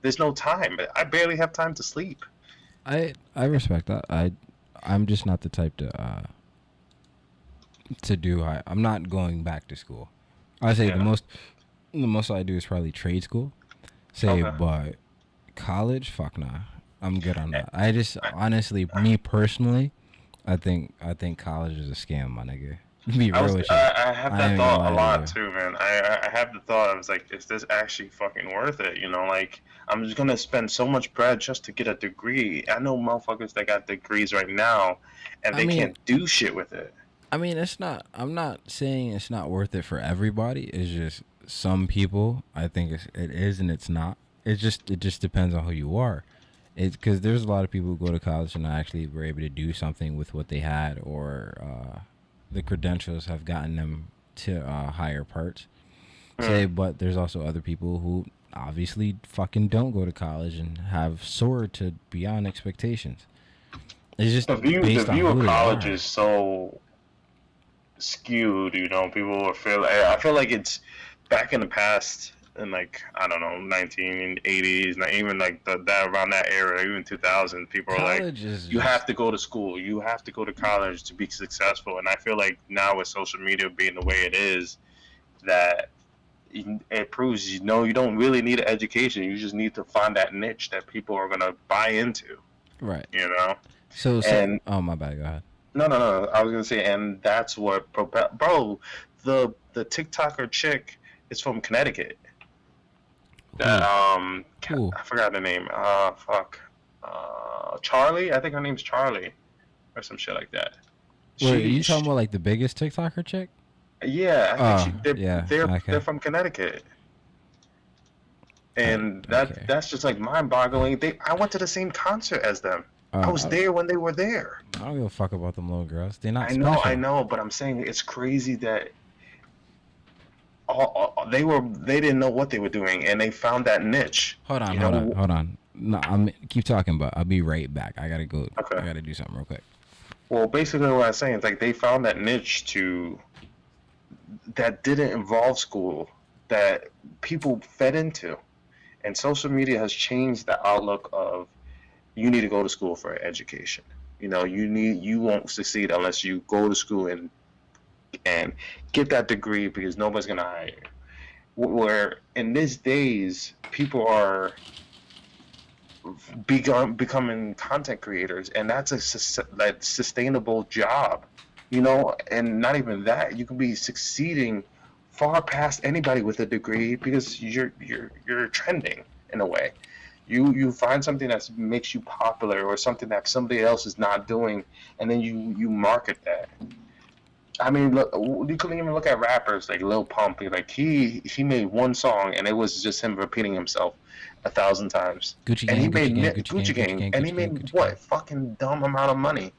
there's no time. I barely have time to sleep. I respect that. I'm just not the type to do. I'm not going back to school. I say Yeah. the most I do is probably trade school. Say, Okay. but college, fuck nah. I'm good on that. I just honestly, me personally, I think college is a scam, my nigga. Be real with you. I have I that ain't gonna thought a lie to lot you. too, man. I have the thought. I was like, is this actually fucking worth it? You know, like I'm just gonna spend so much bread just to get a degree. I know motherfuckers that got degrees right now, and I they mean, can't do shit with it. it's not. I'm not saying it's not worth it for everybody. It's just some people. I think it is, and it's not. It just depends on who you are. It's because there's a lot of people who go to college and actually were able to do something with what they had, or the credentials have gotten them to higher parts. Say, Mm. but there's also other people who obviously fucking don't go to college and have soared to beyond expectations. It's just The based on view of who they college are. is so skewed. You know, people will feel. I feel like it's back in the past, in like I don't know, 1980s, not even like that around that era, even 2000. People are like, College is you have just to go to school, you have to go to college to be successful. And I feel like now with social media being the way it is, that it proves, you know, you don't really need an education. You just need to find that niche that people are gonna buy into. right. You know, So, and oh my bad. Go ahead. no. I was gonna say, and that's what bro. The TikToker chick is from Connecticut. That Who? Who? I forgot the name. Fuck. Charlie. I think her name's Charlie or some shit like that. Wait, are you She talking about like the biggest TikToker chick? yeah. I think Oh, yeah. they're Okay. from Connecticut, I and okay. that's just like mind boggling. I went to the same concert as them. I was I there when they were there. don't give a fuck about them little girls. They're not special. I know, but I'm saying it's crazy that they didn't know what they were doing, and they found that niche. Hold on, You hold on, know. hold on. No, I'm keep talking, but I'll be right back. I gotta go. Okay. I gotta do something real quick. Well, basically, what I'm saying is like they found that niche to that didn't involve school, that people fed into, and social media has changed the outlook of you need to go to school for education. You know, you won't succeed unless you go to school and get that degree because nobody's gonna hire you. Where in these days, people are becoming content creators, and that's that sustainable job, you know. And not even that, you can be succeeding far past anybody with a degree because you're trending in a way. You find something that makes you popular or something that somebody else is not doing, and then you market that. I mean, look, you can even look at rappers like Lil Pump. Like he made one song and it was just him repeating himself 1,000 times, Gucci and he gang, made Gucci gang, Gucci gang, Gucci Gucci Gang, gang, and he Gucci gang, made Gucci gang. what fucking dumb amount of money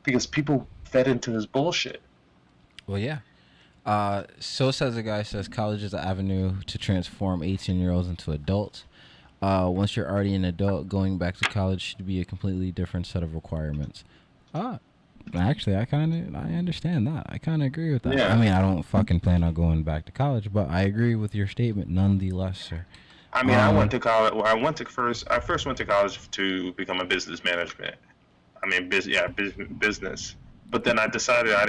because people fed into his bullshit. Well, yeah. So says a guy says college is an avenue to transform 18-year-olds into adults. Once you're already an adult, going back to college should be a completely different set of requirements. Ah, actually, I understand that. I kind of agree with that. I Yeah, mean, I don't fucking plan on going back to college, but I agree with your statement nonetheless, sir. I mean, I went Um, to college. Well, I first went to college to become a business management I mean, business. But then I decided I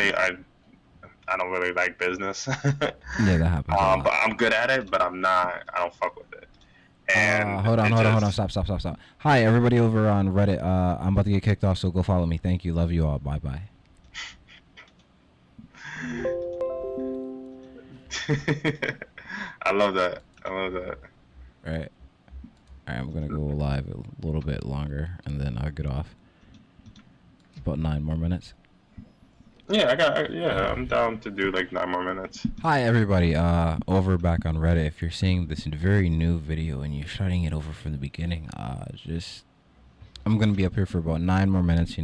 don't really like business. Yeah, that happens a lot. But I'm good at it, but I'm not. I don't fuck with it. And Hold on, it hold on, hold on. just Stop. Hi, everybody over on Reddit. I'm about to get kicked off, so go follow me. Thank you. Love you all. Bye bye. I love that. I love that. All right. All right, I'm gonna go live a little bit longer, and then I'll get off. About 9 more minutes. Yeah, yeah, I'm down to do like 9 more minutes. Hi everybody, over back on Reddit. If you're seeing this very new video and you're starting it over from the beginning, I'm gonna be up here for about 9 more minutes,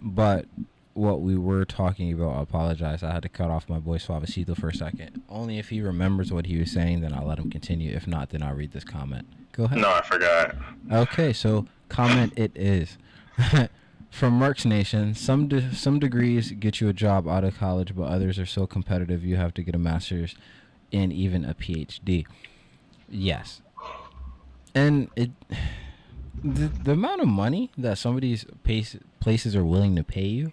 but what we were talking about, I apologize. I had to cut off my boy Soavecito for a second. Only if he remembers what he was saying, then I'll let him continue. If not, then I'll read this comment. Go ahead. No, I forgot. Okay, so comment it is. From Mercs Nation, some degrees get you a job out of college, but others are so competitive you have to get a master's and even a PhD. Yes, and the amount of money that some of these places are willing to pay you,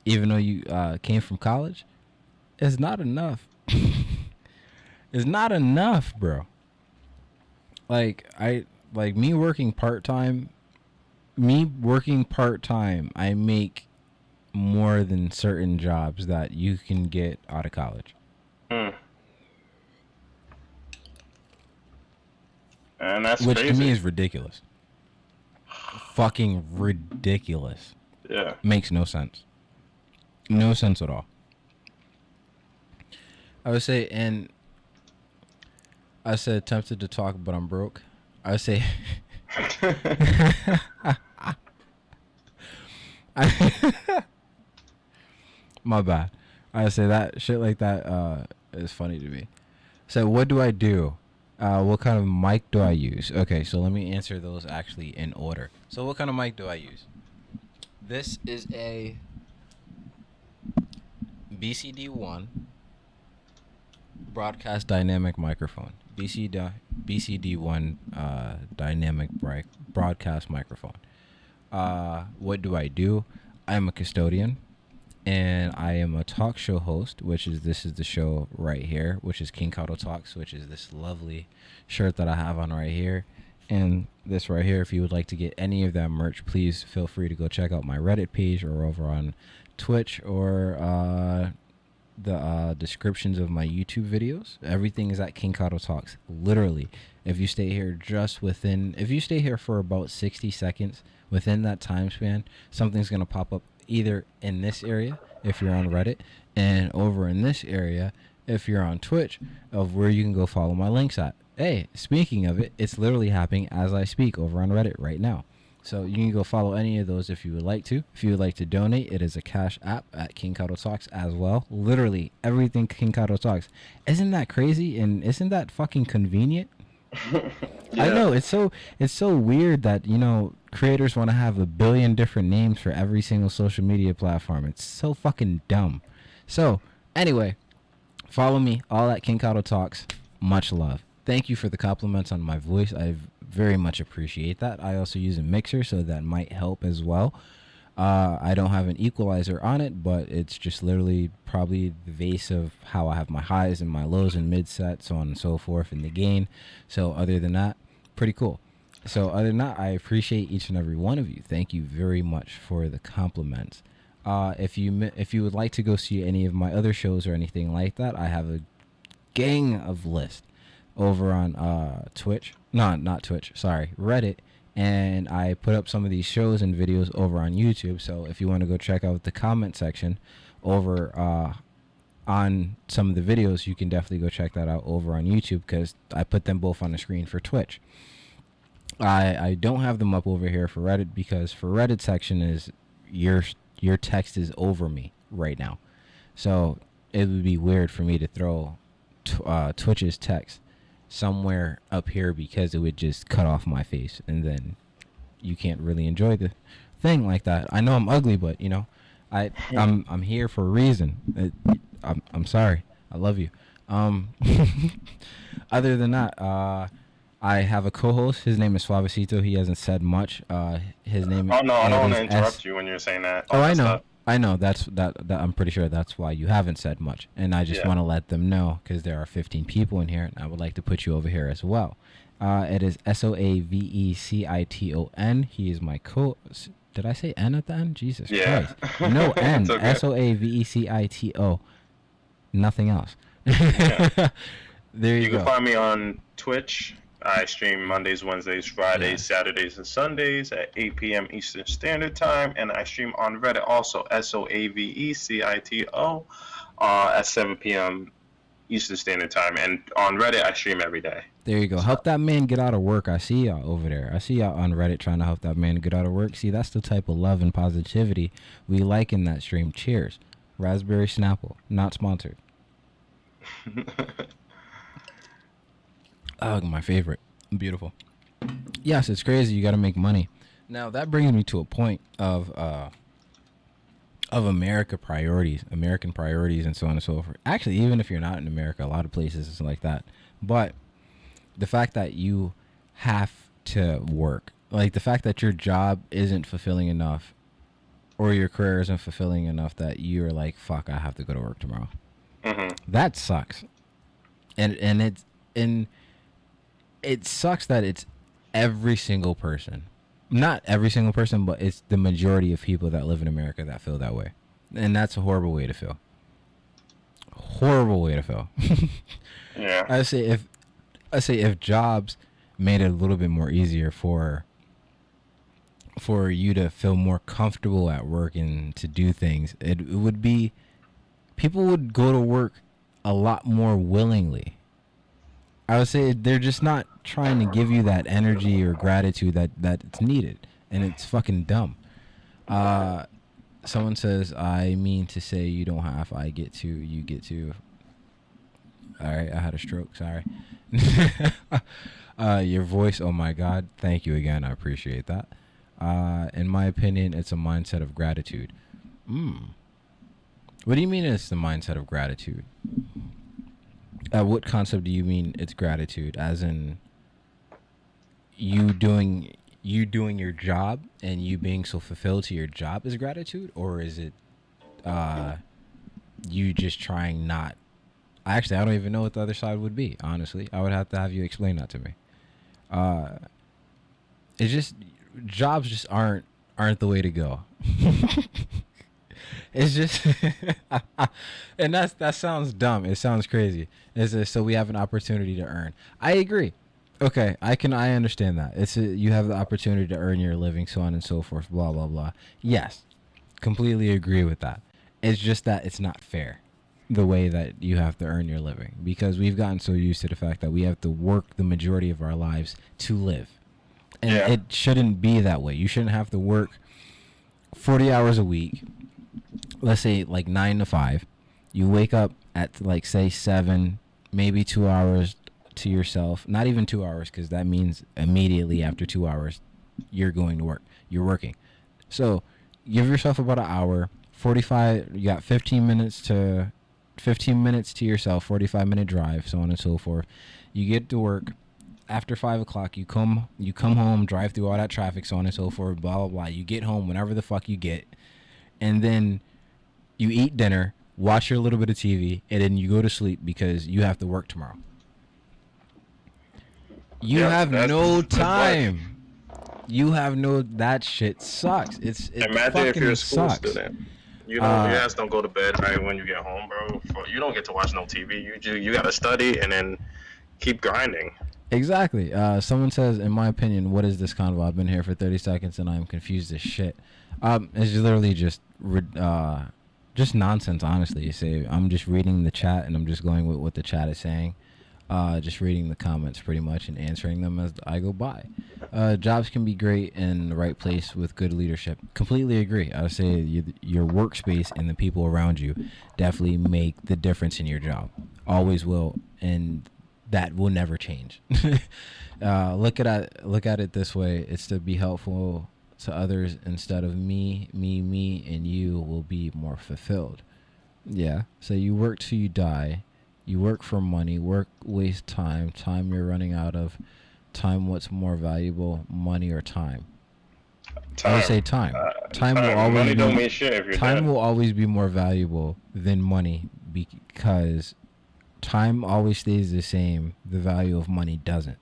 even though you came from college, is not enough. It's not enough, bro. Like me working part time. I make more than certain jobs that you can get out of college. Mm. And that's Which crazy. to me is ridiculous. Fucking ridiculous. Yeah. Makes no sense. No sense at all. I said tempted to talk, but I'm broke. I would say my bad. I say that shit like that is funny to me. So what do I do? What kind of mic do I use? Okay, so let me answer those actually in order. So what kind of mic do I use? This is a BCD1 broadcast dynamic microphone. BCD1 dynamic broadcast microphone. What do I do? I'm a custodian, and I am a talk show host, this is the show right here, which is KingKadoTalks, which is this lovely shirt that I have on right here. And this right here, if you would like to get any of that merch, please feel free to go check out my Reddit page or over on Twitch or the descriptions of my YouTube videos. Everything is at KingKadoTalks. Literally, if you stay here for about 60 seconds, within that time span, something's going to pop up either in this area if you're on Reddit, and over in this area if you're on Twitch, of where you can go follow my links at. Hey, speaking of it, it's literally happening as I speak over on Reddit right now. So you can go follow any of those if you would like to. If you would like to donate, it is a Cash App at KingKadoTalks as well. Literally everything KingKadoTalks. Isn't that crazy? And isn't that fucking convenient? Yeah. I know it's so weird that creators want to have a billion different names for every single social media platform. It's so fucking dumb. So anyway, follow me all at KingKadoTalks. Much love. Thank you for the compliments on my voice. I very much appreciate that. I also use a mixer, so that might help as well. I don't have an equalizer on it, but it's just literally probably the base of how I have my highs and my lows and mid set, so on and so forth, in the gain. So other than that, pretty cool. So other than that, I appreciate each and every one of you. Thank you very much for the compliments. If you would like to go see any of my other shows or anything like that, I have a gang of lists over on Twitch. No, not Twitch. Sorry, Reddit. And I put up some of these shows and videos over on YouTube. So if you want to go check out the comment section over on some of the videos, you can definitely go check that out over on YouTube, because I put them both on the screen for Twitch. I don't have them up over here for Reddit, because for Reddit section is your text is over me right now. So it would be weird for me to throw Twitch's text somewhere up here, because it would just cut off my face, and then you can't really enjoy the thing like that. I know I'm ugly, but I'm here for a reason. I'm sorry. I love you. Other than that, I have a co-host. His name is Soavecito. He hasn't said much. His name Oh no, I it don't want is to S. interrupt you when you're saying that Oh, all I that know. stuff. I know. That. I'm pretty sure that's why you haven't said much. And I just Yeah. want to let them know because there are 15 people in here, and I would like to put you over here as well. It is Soavecito. He is my co. Did I say N at the end? Jesus Yeah. Christ. No It's N. okay. Soavecito. Nothing else. Yeah. There you You can go. find me on Twitch. I stream Mondays, Wednesdays, Fridays, Yes. Saturdays, and Sundays at 8 p.m. Eastern Standard Time, and I stream on Reddit also Soavecito at 7 p.m. Eastern Standard Time, and on Reddit I stream every day. There you go. So Help that man get out of work. I see y'all over there. I see y'all on Reddit trying to help that man get out of work. See, that's the type of love and positivity we like in that stream. Cheers. Raspberry Snapple. Not sponsored. Oh, my favorite. Beautiful. Yes, it's crazy. You got to make money. Now, that brings me to a point of American priorities, and so on and so forth. Actually, even if you're not in America, a lot of places it's like that. But the fact that you have to work, like the fact that your job isn't fulfilling enough, or your career isn't fulfilling enough that you're like, fuck, I have to go to work tomorrow. hmm That sucks. And it sucks that it's every single person. Not every single person, but it's the majority of people that live in America that feel that way. And that's a horrible way to feel. Horrible way to feel. Yeah. I say if jobs made it a little bit more easier for you to feel more comfortable at work and to do things, it would be people would go to work a lot more willingly. I would say they're just not trying to give you that energy or gratitude that it's needed, and it's fucking dumb. Uh, Someone says, "I mean to say you don't have. I get to. You get to." All right, I had a stroke. Sorry. Your voice. Oh my God. Thank you again. I appreciate that. In my opinion, it's a mindset of gratitude. Mm. What do you mean it's the mindset of gratitude? What concept do you mean it's gratitude? As in you doing your job and you being so fulfilled to your job is gratitude, or is it uh, you just trying not? Actually, I don't even know what the other side would be. Honestly, I would have to have you explain that to me. Uh, it's just jobs just aren't the way to go. It's just, and that sounds dumb. It sounds crazy. Is it so we have an opportunity to earn? I agree. Okay, I understand that. You have the opportunity to earn your living, so on and so forth. Blah blah blah. Yes, completely agree with that. It's just that it's not fair, the way that you have to earn your living, because we've gotten so used to the fact that we have to work the majority of our lives to live, and Yeah. it shouldn't be that way. You shouldn't have to work 40 hours a week, let's say like 9 to 5. You wake up at like say 7, maybe 2 hours to yourself. Not even 2 hours, because that means immediately after 2 hours you're going to work. You're working. So give yourself about an hour. 45. You got 15 minutes to yourself. 45-minute drive, so on and so forth. You get to work. After 5 o'clock, you come home, drive through all that traffic, so on and so forth. Blah blah blah. You get home whenever the fuck you get, and then you eat dinner, watch your little bit of TV, and then you go to sleep because you have to work tomorrow. You Yeah. have no That's life. time. You have no. That shit sucks. It Imagine if you're fucking a school sucks. student. You don't. Your Uh, ass don't go to bed right when you get home, bro. You don't get to watch no TV. You gotta study and then keep grinding. exactly. Someone says, in my opinion, what is this convo? I've been here for 30 seconds and I'm confused as shit. It's literally just nonsense. Honestly, you say I'm just reading the chat and I'm just going with what the chat is saying. Just reading the comments pretty much and answering them as I go by. Jobs can be great in the right place with good leadership. Completely agree. I would say your workspace and the people around you definitely make the difference in your job. Always will, and that will never change. Look at it this way: it's to be helpful to others instead of me, and you will be more fulfilled. Yeah. So you work till you die. You work for money. Work waste time. Time you're running out of. time, what's more valuable, money or time? I would Time. say time. Time will Time. always Money don't be mean shit if you're time dead. will always be more valuable than money because time always stays the same. The value of money doesn't.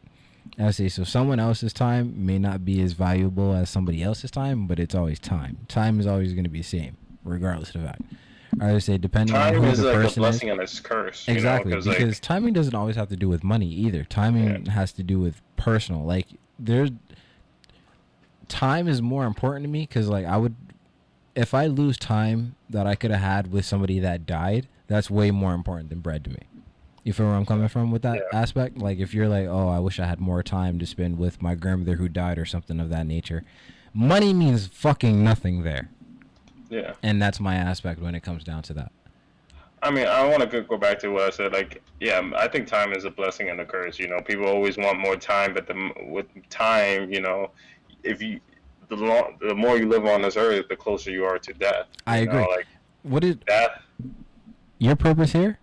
I say so. Someone else's time may not be as valuable as somebody else's time, but it's always time. Time is always going to be the same, regardless of the fact. I would say depending on Time who is the like a person is. blessing and a curse, you know, Exactly, because because like, timing doesn't always have to do with money either. yeah, Timing has to do with personal. Like there's time is more important to me because like I would if I lose time that I could have had with somebody that died, that's way more important than bread to me. You feel where I'm coming from with yeah, that aspect? Like if you're like, oh, I wish I had more time to spend with my grandmother who died or something of that nature. Money means fucking nothing there. yeah. And that's my aspect when it comes down to that. I mean, I want to go back to what I said. Like, yeah, I think time is a blessing and a curse. You know, people always want more time, but with time, you know, if you the more you live on this earth, the closer you are to death. I You know, agree. like What is that. your purpose here?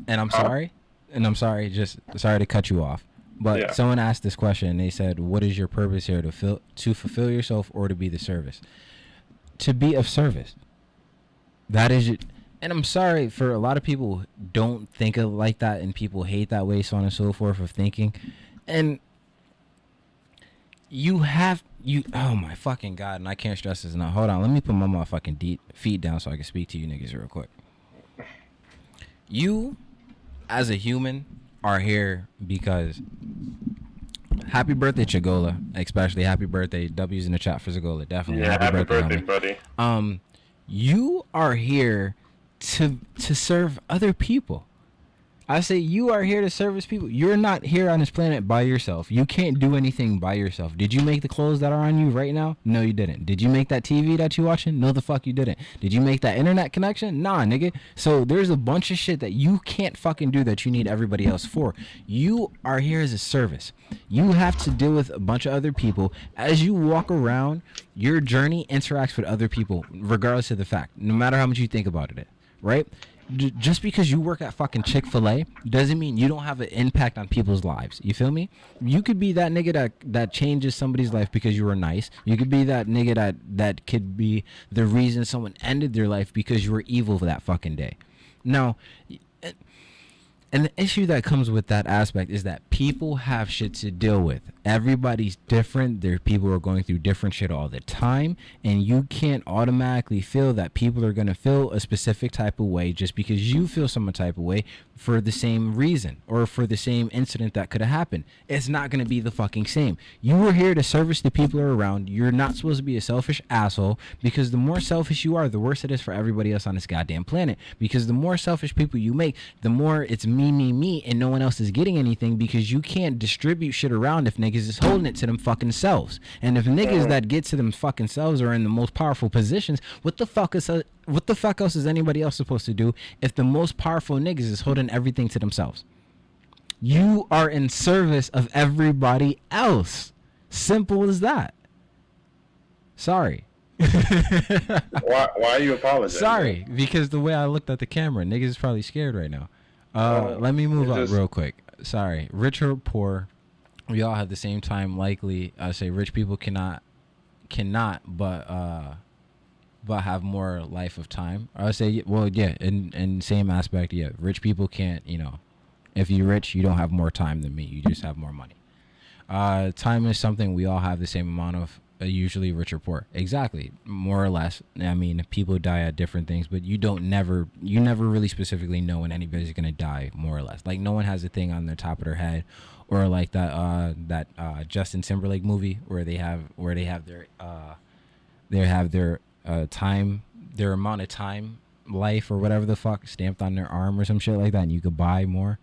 And I'm Huh? sorry. And I'm sorry, just sorry to cut you off. But Yeah. someone asked this question and they said, what is your purpose here to fulfill yourself or to be the service? To be of service. That is it. And I'm sorry for a lot of people who don't think of like that and people hate that way, so on and so forth of thinking. And you have you oh my fucking god, and I can't stress this enough. Hold on, let me put my motherfucking feet down so I can speak to you niggas real quick. You as a human are here because happy birthday Chagola, especially happy birthday W's in the chat for Zagola, definitely Yeah. happy Happy birthday birthday, homie. buddy. You are here to serve other people. I say you are here to service people. You're not here on this planet by yourself. You can't do anything by yourself. Did you make the clothes that are on you right now? No, you didn't. Did you make that TV that you watching? No, the fuck you didn't. Did you make that internet connection? Nah, nigga. So there's a bunch of shit that you can't fucking do that you need everybody else for. You are here as a service. You have to deal with a bunch of other people. As you walk around, your journey interacts with other people, regardless of the fact, no matter how much you think about it, right? Just because you work at fucking Chick-fil-A doesn't mean you don't have an impact on people's lives. You feel me? You could be that nigga that changes somebody's life because you were nice. You could be that nigga that could be the reason someone ended their life because you were evil for that fucking day. Now, and the issue that comes with that aspect is that people have shit to deal with. Everybody's different. There are people who are going through different shit all the time. And you can't automatically feel that people are going to feel a specific type of way just because you feel some type of way for the same reason or for the same incident that could have happened. It's not going to be the fucking same. You were here to service the people who are around. You're not supposed to be a selfish asshole because the more selfish you are, the worse it is for everybody else on this goddamn planet. Because the more selfish people you make, the more it's me, and no one else is getting anything because you can't distribute shit around if niggas is holding it to them fucking selves. And if niggas that get to them fucking selves are in the most powerful positions, what the fuck else is anybody else supposed to do if the most powerful niggas is holding everything to themselves? You are in service of everybody else. Simple as that. Sorry. Why are you apologizing? Sorry, because the way I looked at the camera, niggas is probably scared right now. Let me move up real quick. Sorry. Rich or poor, we all have the same time likely. I say rich people cannot but have more life of time. I would say, well, yeah, in same aspect, yeah. Rich people can't, if you're rich, you don't have more time than me. You just have more money. Time is something we all have the same amount of, usually rich or poor. Exactly, more or less. I mean, people die at different things, but you never really specifically know when anybody's gonna die, more or less. Like no one has a thing on their top of their head, or like that Justin Timberlake movie where they have their time, their amount of time, life or whatever the fuck stamped on their arm or some shit like that, and you could buy more.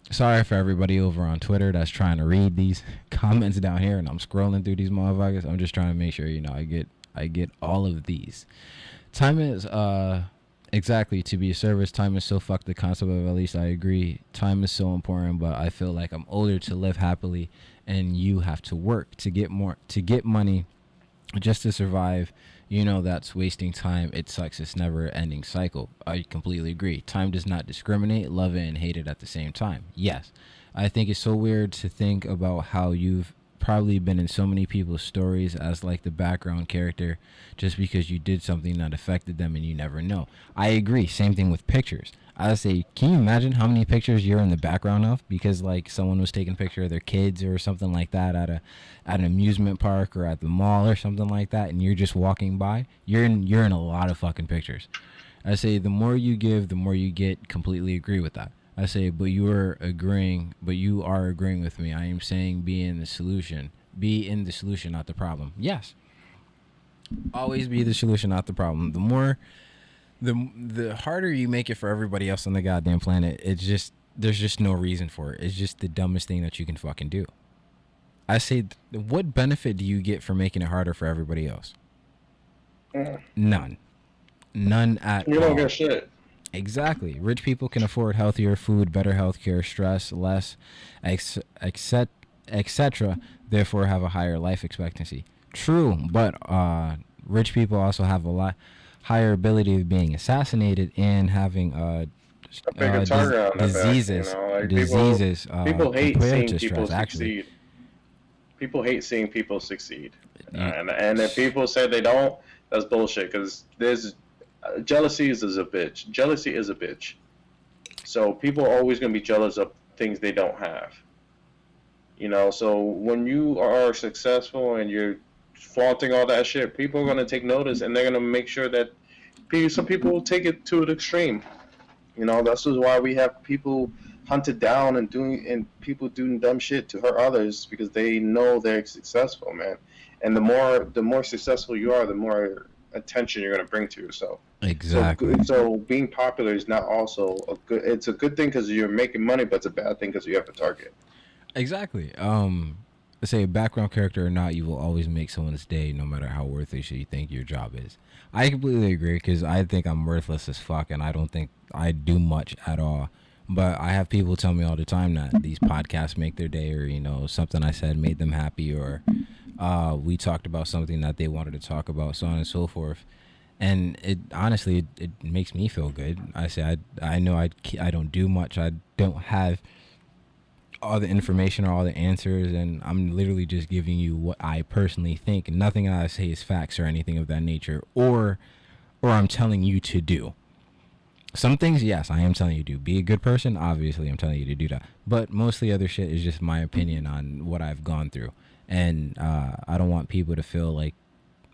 Sorry for everybody over on Twitter that's trying to read these comments down here, and I'm scrolling through these motherfuckers. I'm just trying to make sure I get all of these. Time is exactly to be a service. Time is so fuck the concept of, at least I agree. Time is so important, but I feel like I'm older to live happily, and you have to work to get money just to survive. That's wasting time. It sucks. It's never an ending cycle. I completely agree. Time does not discriminate. Love it and hate it at the same time. Yes. I think it's so weird to think about how you've probably been in so many people's stories as like the background character just because you did something that affected them and you never know. I agree. Same thing with pictures. I say, can you imagine how many pictures you're in the background of because like someone was taking a picture of their kids or something like that at an amusement park or at the mall or something like that, and you're just walking by. You're in a lot of fucking pictures. I say the more you give, the more you get. Completely agree with that. I say, but you are agreeing with me. I am saying be in the solution. Be in the solution, not the problem. Yes, always be the solution, not the problem. The harder you make it for everybody else on the goddamn planet, it's just there's just no reason for it. It's just the dumbest thing that you can fucking do. I say, what benefit do you get from making it harder for everybody else? Mm. None. None at You don't get all. shit. Exactly. Rich people can afford healthier food, better healthcare, stress less, etc. Therefore, have a higher life expectancy. True, but rich people also have a lot higher ability of being assassinated and having A bigger target on their back. You diseases know, like diseases people hate compared seeing to people stress. Actually, succeed. People hate seeing people succeed, you, and if people say they don't, that's bullshit. Because there's jealousy is a bitch. Jealousy is a bitch. So people are always gonna be jealous of things they don't have. You know, so when you are successful and you're flaunting all that shit, people are gonna take notice and they're gonna make sure that some people will take it to an extreme. You know, this is why we have people hunted down and people doing dumb shit to hurt others because they know they're successful, man. And the more successful you are, the more attention you're gonna bring to yourself. So exactly. so being popular is not also a good. It's a good thing because you're making money, but it's a bad thing because you have a target. Exactly. Let's say background character or not, you will always make someone's day, no matter how worthless you think your job is. I completely agree because I think I'm worthless as fuck, and I don't think I do much at all. But I have people tell me all the time that these podcasts make their day, or something I said made them happy, or we talked about something that they wanted to talk about, so on and so forth. And it honestly, it makes me feel good. I say I know I don't do much. I don't have all the information or all the answers, and I'm literally just giving you what I personally think. Nothing I say is facts or anything of that nature, or I'm telling you to do. Some things, yes, I am telling you to do. Be a good person, obviously, I'm telling you to do that. But mostly other shit is just my opinion on what I've gone through, and I don't want people to feel like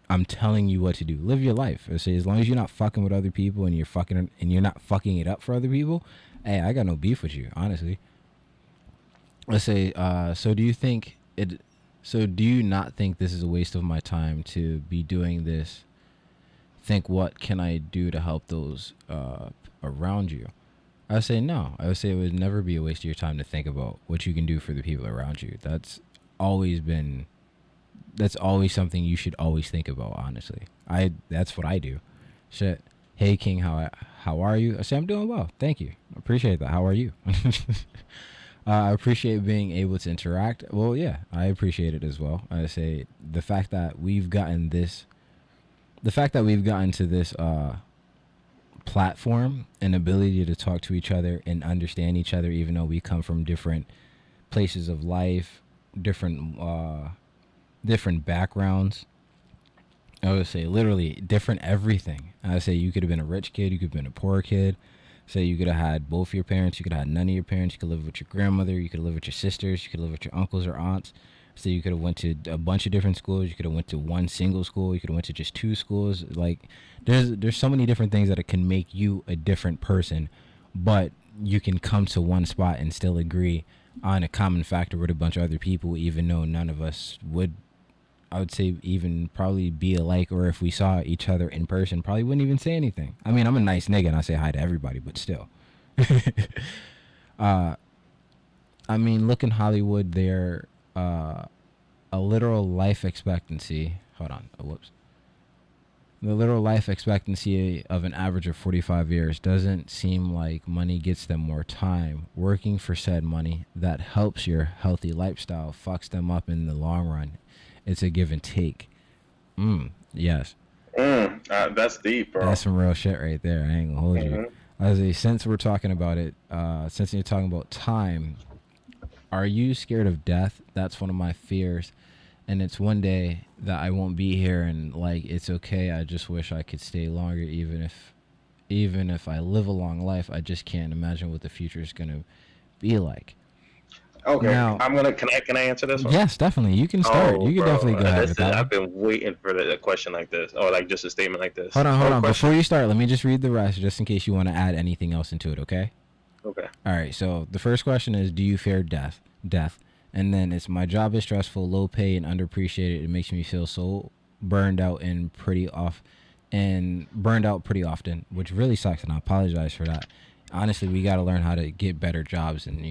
I'm telling you what to do. Live your life. I say as long as you're not fucking with other people and you're not fucking it up for other people. Hey, I got no beef with you, honestly. Let's say, so do you not think this is a waste of my time to be doing this? Think, what can I do to help those around you? I would say no. I would say it would never be a waste of your time to think about what you can do for the people around you. Always been, that's always something you should always think about, honestly. That's what I do. Shit. Hey King, how are you? I say I'm doing well. Thank you. Appreciate that. How are you? I appreciate being able to interact. Well, yeah, I appreciate it as well. I say the fact that we've gotten to this platform and ability to talk to each other and understand each other, even though we come from different places of life, different backgrounds. I would say literally different everything. I would say you could have been a rich kid, you could have been a poor kid. Say you could have had both your parents, you could have had none of your parents, you could live with your grandmother, you could live with your sisters, you could live with your uncles or aunts. So you could have went to a bunch of different schools, you could have went to one single school, you could have went to just two schools. Like there's so many different things that it can make you a different person, but you can come to one spot and still agree on a common factor with a bunch of other people, even though none of us would, I would say, even probably be alike, or if we saw each other in person, probably wouldn't even say anything. I mean, I'm a nice nigga and I say hi to everybody, but still. I mean, look in Hollywood, there, a literal life expectancy. Hold on, whoops. The literal life expectancy of an average of 45 years doesn't seem like money gets them more time. Working for said money that helps your healthy lifestyle fucks them up in the long run. It's a give and take. Yes. That's deep, bro. That's some real shit right there. I ain't gonna hold you. Hmm. As a Since we're talking about it, since you're talking about time, are you scared of death? That's one of my fears. And it's one day that I won't be here, and like it's okay. I just wish I could stay longer, even if I live a long life. I just can't imagine what the future is gonna be like. Okay, Now, can I answer this one? yes, definitely. You can start. Oh, You can bro, definitely go ahead with this is that I've one. been waiting for a question like this, or like just a statement like this. Hold Oh, on. Before question. you start, let me just read the rest, just in case you want to add anything else into it. Okay. Okay. All right. So the first question is, do you fear death? Death. And then it's, my job is stressful, low pay, and underappreciated. It makes me feel so burned out and burned out pretty often, which really sucks. And I apologize for that. Honestly, we got to learn how to get better jobs and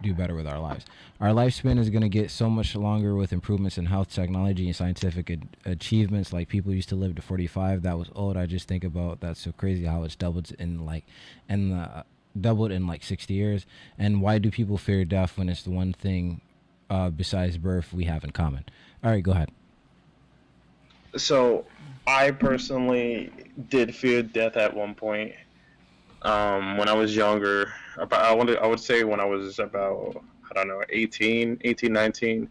do better with our lives. Our lifespan is going to get so much longer with improvements in health technology and scientific achievements. Like, people used to live to 45. That was old. I just think about that's so crazy how it's doubled in like 60 years. And why do people fear death when it's the one thing besides birth we have in common? All right, go ahead. So I personally did fear death at one point. When I was younger, about I would say when I was about, I don't know, 18, 19.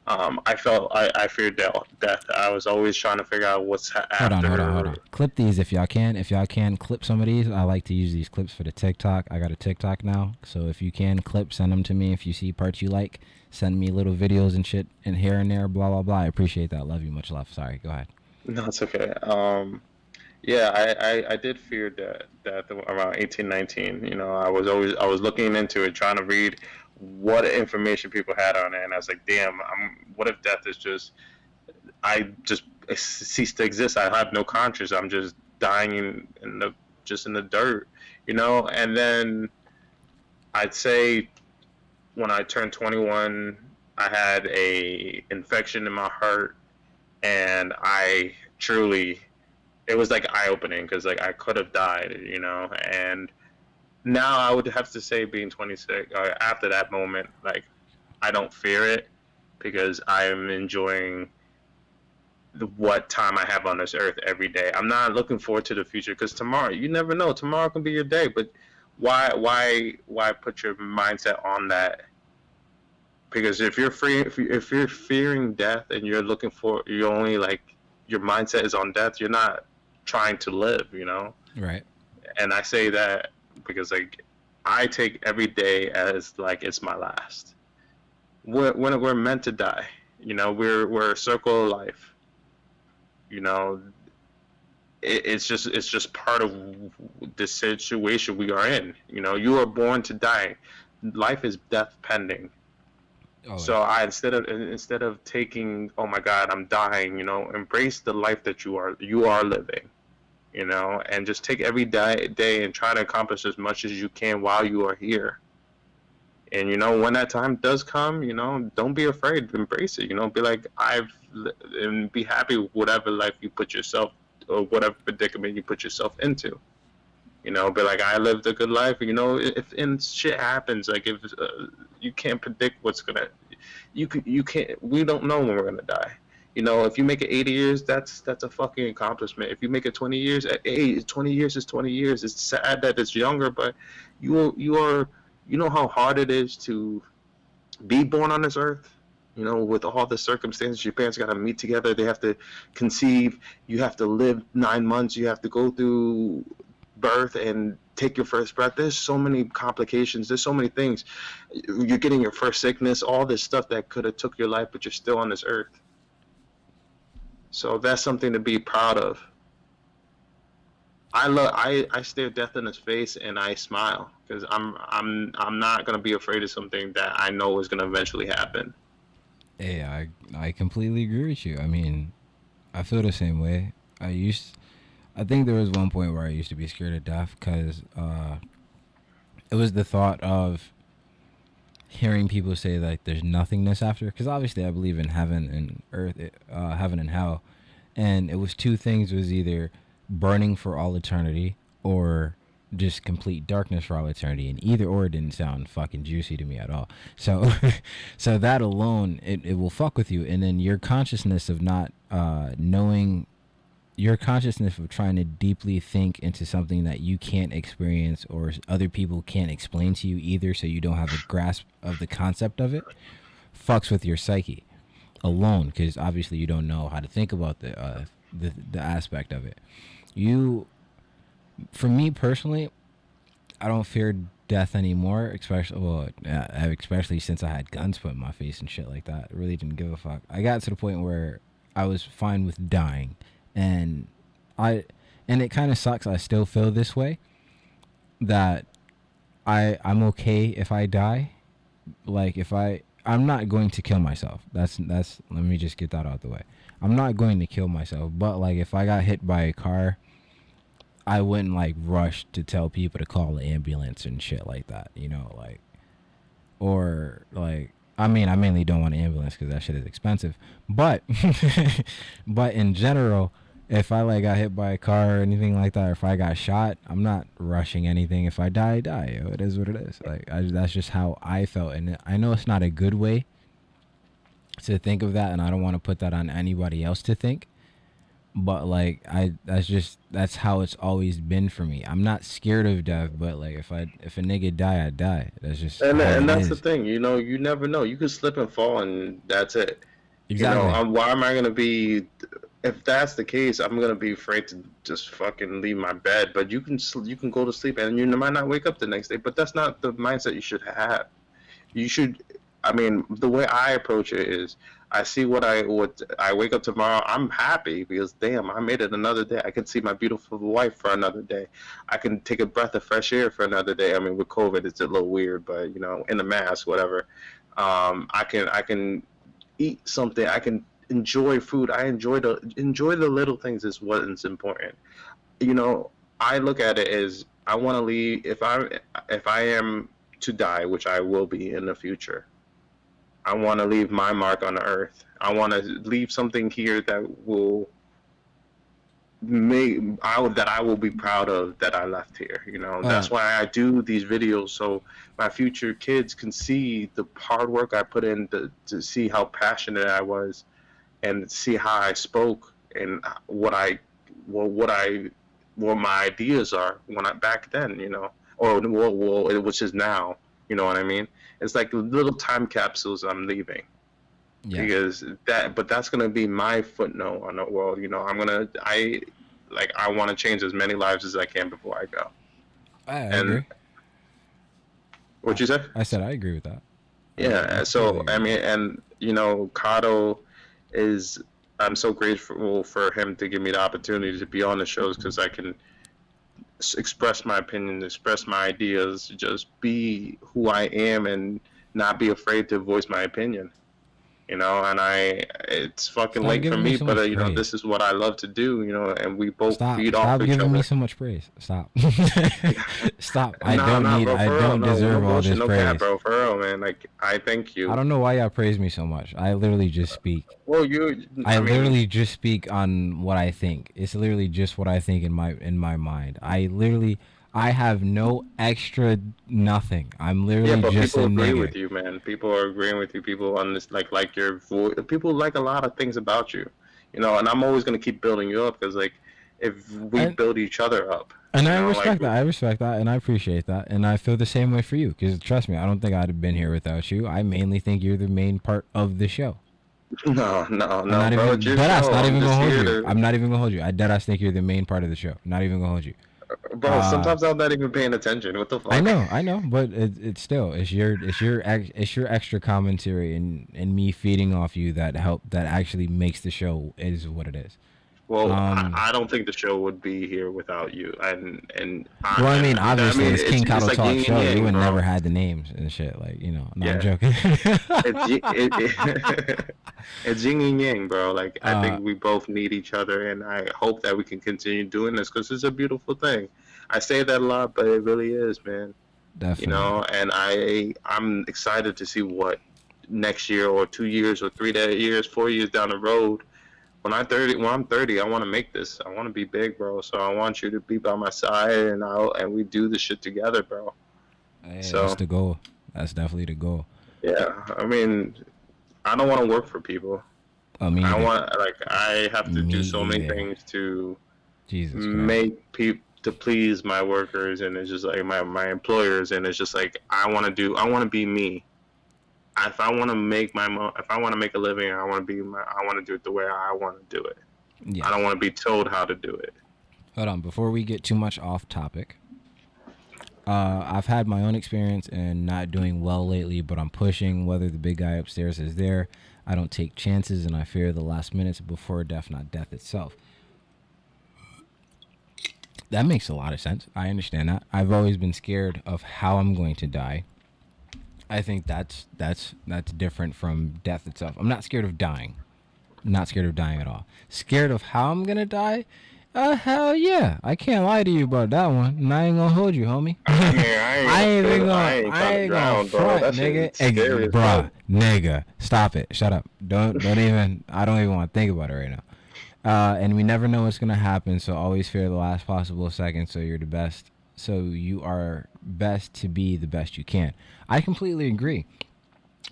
I feared death. I was always trying to figure out what's Hold after. on. Clip these if y'all can. If y'all can clip some of these, I like to use these clips for the TikTok. I got a TikTok now, so if you can clip, send them to me. If you see parts you like, send me little videos and shit and here and there. Blah blah blah. I appreciate that. Love you. Much love. Sorry. Go ahead. No, it's okay. Yeah, I did fear that around 18, 19. I was looking into it, trying to read what information people had on it, and I was like, damn, what if death is just I just cease to exist? I have no conscience. I'm just dying in the just in the dirt, And then I'd say when I turned 21, I had a infection in my heart, and I truly it was like eye opening because like I could have died. And now I would have to say being 26 after that moment, like I don't fear it because I am enjoying what time I have on this earth every day. I'm not looking forward to the future because tomorrow, you never know. Tomorrow can be your day, but why put your mindset on that? Because if you're fearing death and you're only like your mindset is on death, you're not trying to live. Right. And I say that because like I take every day as like it's my last. We're meant to die. We're a circle of life. You know, it's just part of the situation we are in. You are born to die. Life is death pending. Always. So I instead of taking, oh my God, I'm dying, embrace the life that you are living, and just take every day and try to accomplish as much as you can while you are here. And when that time does come, don't be afraid, embrace it. Be like and be happy with whatever life you put yourself or whatever predicament you put yourself into. Be like, I lived a good life. If and shit happens, like if you can't predict what's gonna, you can't. We don't know when we're gonna die. If you make it 80 years, that's a fucking accomplishment. If you make it 20 years, hey, 20 years is 20 years. It's sad that it's younger, but you are, how hard it is to be born on this earth. With all the circumstances, your parents got to meet together. They have to conceive. You have to live 9 months. You have to go through birth and take your first breath. There's so many complications. There's so many things. You're getting your first sickness. All this stuff that could have took your life, but you're still on this earth. So that's something to be proud of. I stare death in his face and I smile because I'm not gonna be afraid of something that I know is gonna eventually happen. Hey, I completely agree with you. I mean, I feel the same way. I think there was one point where I used to be scared of death because it was the thought of hearing people say like there's nothingness after. Because obviously I believe in heaven and earth, heaven and hell, and it was two things: it was either burning for all eternity or just complete darkness for all eternity, and either or didn't sound fucking juicy to me at all. So so that alone, it will fuck with you, and then your consciousness of not knowing your consciousness of trying to deeply think into something that you can't experience or other people can't explain to you either, so you don't have a grasp of the concept of it, fucks with your psyche alone, because obviously you don't know how to think about the aspect of it. You, for me personally, I don't fear death anymore, especially since I had guns put in my face and shit like that. I really didn't give a fuck. I got to the point where I was fine with dying, and I and it kind of sucks. I still feel this way, that I'm okay if I die. Like if I'm not going to kill myself. That's let me just get that out the way. I'm not going to kill myself, but like if I got hit by a car, I wouldn't like rush to tell people to call the ambulance and shit like that, you know, like, or like, I mean, I mainly don't want an ambulance because that shit is expensive, but, but in general, if I like got hit by a car or anything like that, or if I got shot, I'm not rushing anything. If I die, I die. It is what it is. Like, that's just how I felt, and I know it's not a good way to think of that, and I don't want to put that on anybody else to think, but like that's how it's always been for me. I'm not scared of death, but like if a nigga die, I die. That's just how And it that's the is. thing, you know, you never know. You could slip and fall, and that's it. You know, Exactly. why am I gonna be? If that's the case, I'm gonna be afraid to just fucking leave my bed. But you can go to sleep, and you might not wake up the next day. But that's not the mindset you should have. You should, I mean, the way I approach it is, I see what I wake up tomorrow, I'm happy because damn, I made it another day. I can see my beautiful wife for another day. I can take a breath of fresh air for another day. I mean, with COVID it's a little weird, but you know, in the mask, whatever. I can eat something. I can enjoy food. I enjoy the little things is what is important. You know, I look at it as I want to leave. If I am to die, which I will be in the future, I want to leave my mark on the earth. I want to leave something here that will that I will be proud of that I left here. You know, Uh, that's why I do these videos so my future kids can see the hard work I put in to see how passionate I was and see how I spoke and what I what my ideas are when I back then, you know, or which is now, you know what I mean? It's like little time capsules I'm leaving yeah, because but that's gonna be my footnote on the world. You know, I want to change as many lives as I can before I go. I And agree. what you said? I said I agree with that. I Yeah. completely So agree I with mean, that. and you know, Kato is. I'm so grateful for him to give me the opportunity to be on the shows because I can express my opinion, express my ideas, just be who I am, and not be afraid to voice my opinion. You know, and it's fucking Stop late for giving me me, so but much you know, this praise. is what I love to do. You know, and we both feed off Stop each giving me other. so much praise. Stop. Stop. No, no, bro, I for real, don't no deserve all bullshit, this no cap, praise. bro, for real, man. Like, I thank I you. don't know why y'all praise me so much. I literally just speak. Well, I I mean, literally just speak on what I think. It's literally just what I think in my mind. I have no extra nothing. I'm yeah, literally but just a people agree nigga. with you, man. People are agreeing with you. People on this, like your voice. People like a lot of things about you, you know. And I'm always gonna keep building you up because, like, if we And build each other up, and you I know, like, respect that. I respect that and I appreciate that. And I feel the same way for you cuz trust me, I don't think I'd have been here without you. I mainly think you're the main part of the show. no, no, I'm no, not bro, it's even your dead ass, show. not I'm even just gonna hold here you. to, I'm not even gonna hold you. I dead ass think you're the main part of the show. Not even gonna hold you. bro. Uh Sometimes I'm not even paying attention. What the fuck? I know, but it's still it's your extra commentary and me feeding off you that actually makes the show is what it is. Well, Um, I don't think the show would be here without you, well, I mean, and I obviously, mean it's King it's Kato like Talk yin and show. You yang, would bro. never had the names and shit. Like, you know, no, I'm Yeah, joking. it's yin and yang, bro. Like I uh, think we both need each other, and I hope that we can continue doing this because it's a beautiful thing. I say that a lot, but it really is, man. You definitely. know, and I'm excited to see what next year or 2 years or 3 years, 4 years down the road. When I'm 30, I want to make this. I want to be big, bro. So I want you to be by my side, and we do this shit together, bro. Hey, that's So the goal. That's definitely the goal. yeah, I mean, I don't want to work for people. Me I either. want like I have to Me do so many either. things to Jesus Christ. make people to please my workers, and it's just like my employers, and it's just like I want to be me. If I want to make if I want to make a living, I want to do it the way I want to do it. I don't Yes. want to be told how to do it. Hold on. Before we get too much off topic, I've had my own experience in not doing well lately, but I'm pushing whether the big guy upstairs is there. I don't take chances, and I fear the last minutes before death, not death itself. That makes a lot of sense. I understand that. I've always been scared of how I'm going to die. I think that's different from death itself. I'm not scared of dying. Not scared of dying at all. Scared of how I'm gonna die? Hell yeah. I can't lie to you about that one. And I ain't gonna hold you, homie. I mean, I ain't I gonna ain't even say I gonna ain't I trying to ain't gonna drown, bro. front, That shit nigga. is scary as fuck. Bruh, nigga. Stop it. Shut up. Don't even I don't even want to think about it right now. And we never know what's gonna happen, so always fear the last possible second so you're the best so you are best to be the best you can. I completely agree.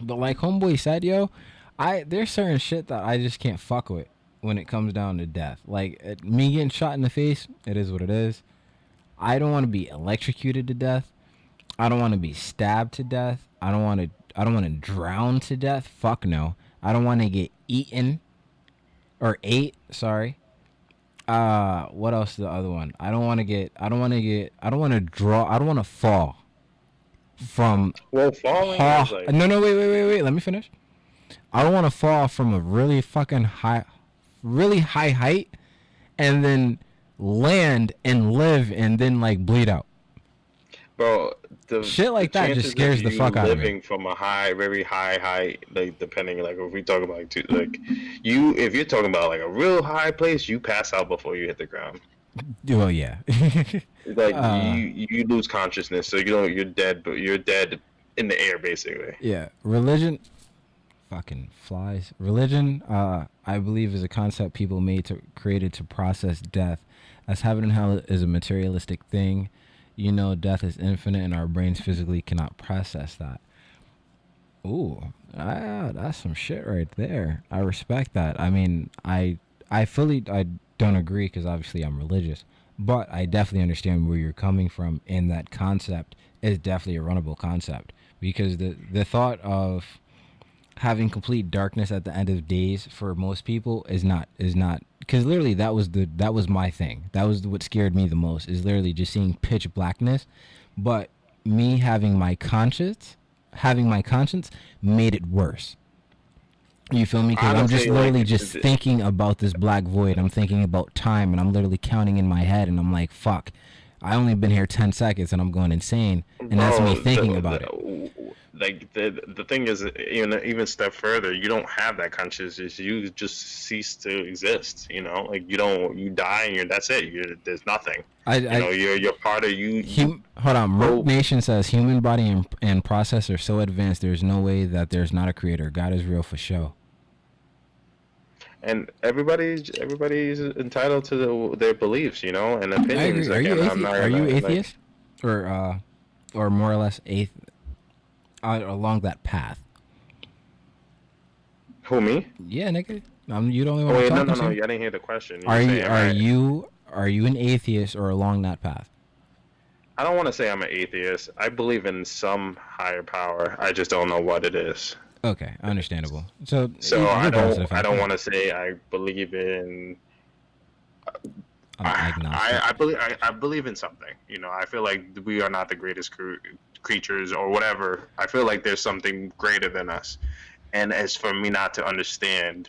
But like homeboy said, yo, there's certain shit that I just can't fuck with when it comes down to death. Like me getting shot in the face, it is what it is. I don't want to be electrocuted to death. I don't want to be stabbed to death. I don't want to drown to death. Fuck no. I don't want to get eaten or ate, sorry. What else is the other one? I don't want to draw, I don't want to fall from Well, falling is like no, wait. Let me finish. I don't want to fall from a really high height, and then land and live and then like bleed out. bro, Shit the like that just chances of scares the you fuck out of me. living from a very high height, like depending, like if we talk about like you, if you're talking about like a real high place, you pass out before you hit the ground. Well, yeah. Like you lose consciousness, so you're dead, but you're dead in the air basically. Yeah. Religion fucking flies. Religion, I believe, is a concept people created to process death, as heaven and hell is a materialistic thing. You know, death is infinite, and our brains physically cannot process that. Ooh, that's some shit right there. I respect that. I mean, I don't agree because obviously I'm religious, but I definitely understand where you're coming from, and that concept is definitely a runnable concept because the thought of having complete darkness at the end of days for most people is not because literally that was my thing. That was what scared me the most is literally just seeing pitch blackness. But me having my conscience made it worse. You feel me? Because I'm just Honestly, like literally just thinking about this black void. I'm thinking about time, and I'm literally counting in my head, and I'm like, fuck. I only been here 10 seconds, and I'm going insane, and that's me bro, thinking about it. the thing is, even step further, you don't have that consciousness. You just cease to exist. You know, like you die and that's it. There's nothing. I, You know, I you're part of you. Hold on. Merc Go Nation says human body and process are so advanced. There's no way that there's not a creator. God is real for show. and everybody's entitled to their beliefs, you know, and I opinions. agree. Are you Again, I'm atheist? not Are you gonna like atheist, or more or less along that path? who me. Yeah, nigga. You the only one Oh I'm wait, no, talking no, no. to. I didn't hear the question. You Are were you saying, are you are you an atheist or along that path? I don't want to say I'm an atheist. I believe in some higher power. I just don't know what it is. Okay, understandable. So So regardless of the I fact, don't yeah, want to say I believe in. I'm agnostic. I believe in something. You know, I feel like we are not the greatest creatures or whatever. I feel like there's something greater than us, and as for me not to understand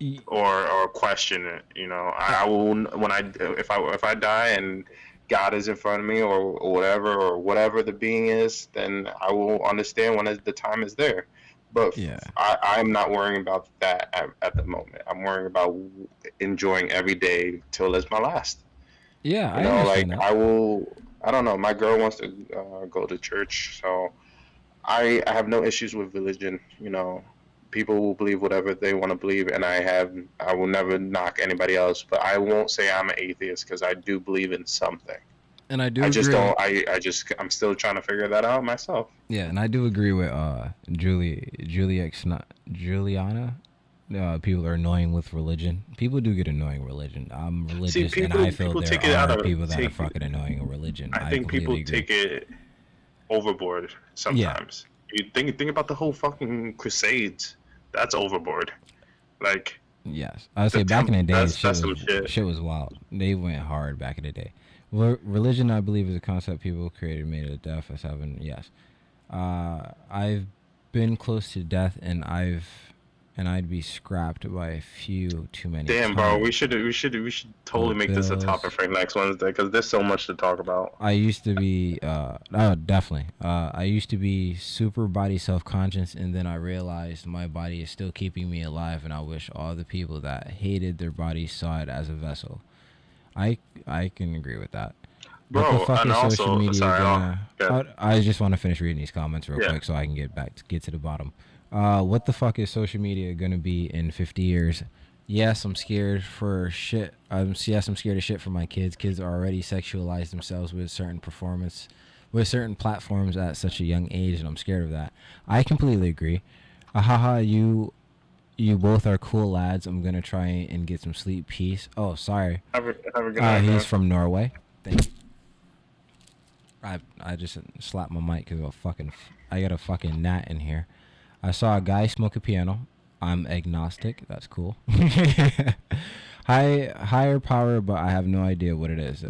Y- or question it, you know, I will when if I die and God is in front of me or whatever the being is, then I will understand when the time is there. But Yeah, I'm not worrying about that at the moment. I'm worrying about enjoying every day till it's my last. yeah, You I know, like understand that. I will. I don't know. My girl wants to go to church, so I have no issues with religion. You know, people will believe whatever they want to believe, and I will never knock anybody else. But I won't say I'm an atheist because I do believe in something. And I do I agree. just don't. I'm still trying to figure that out myself. Yeah, and I do agree with Juliana. People are annoying with religion. People do get annoying with religion. I'm See, religious, and I feel people there take it out are of people that are take. fucking annoying with religion. I I think people completely agree. take it overboard Yeah. sometimes. You think about the whole fucking Crusades. That's overboard. Like Yes, I would say back in the day, that's some shit. shit was wild. They went hard back in the day. Well, religion, I believe, is a concept people created, made of death as heaven. Yes, I've been close to death, and I'd be scrapped by a few too many Damn, bro, times. we should totally make this a topic Bills. for next Wednesday because there's so much to talk about. I used to be, oh, definitely. I used to be super body self conscious, and then I realized my body is still keeping me alive, and I wish all the people that hated their bodies saw it as a vessel. I I can agree with that. What the Bro, fuck and is social also, media sorry, gonna? good. I just want to finish reading these comments real Yeah. quick so I can get to the bottom. What the fuck is social media gonna be in 50 years? Yes, I'm scared for shit. Yes, I'm scared of shit for my kids. Kids already sexualize themselves with certain platforms at such a young age, and I'm scared of that. I completely agree. Haha, you both are cool lads. I'm gonna try and get some sleep. Peace. Oh, sorry. Have a good night, He's man. from Norway. Thank you. I just slapped my mic because I got a fucking gnat in here. I saw a guy smoke a piano. I'm agnostic. That's cool. Higher power, but I have no idea what it is.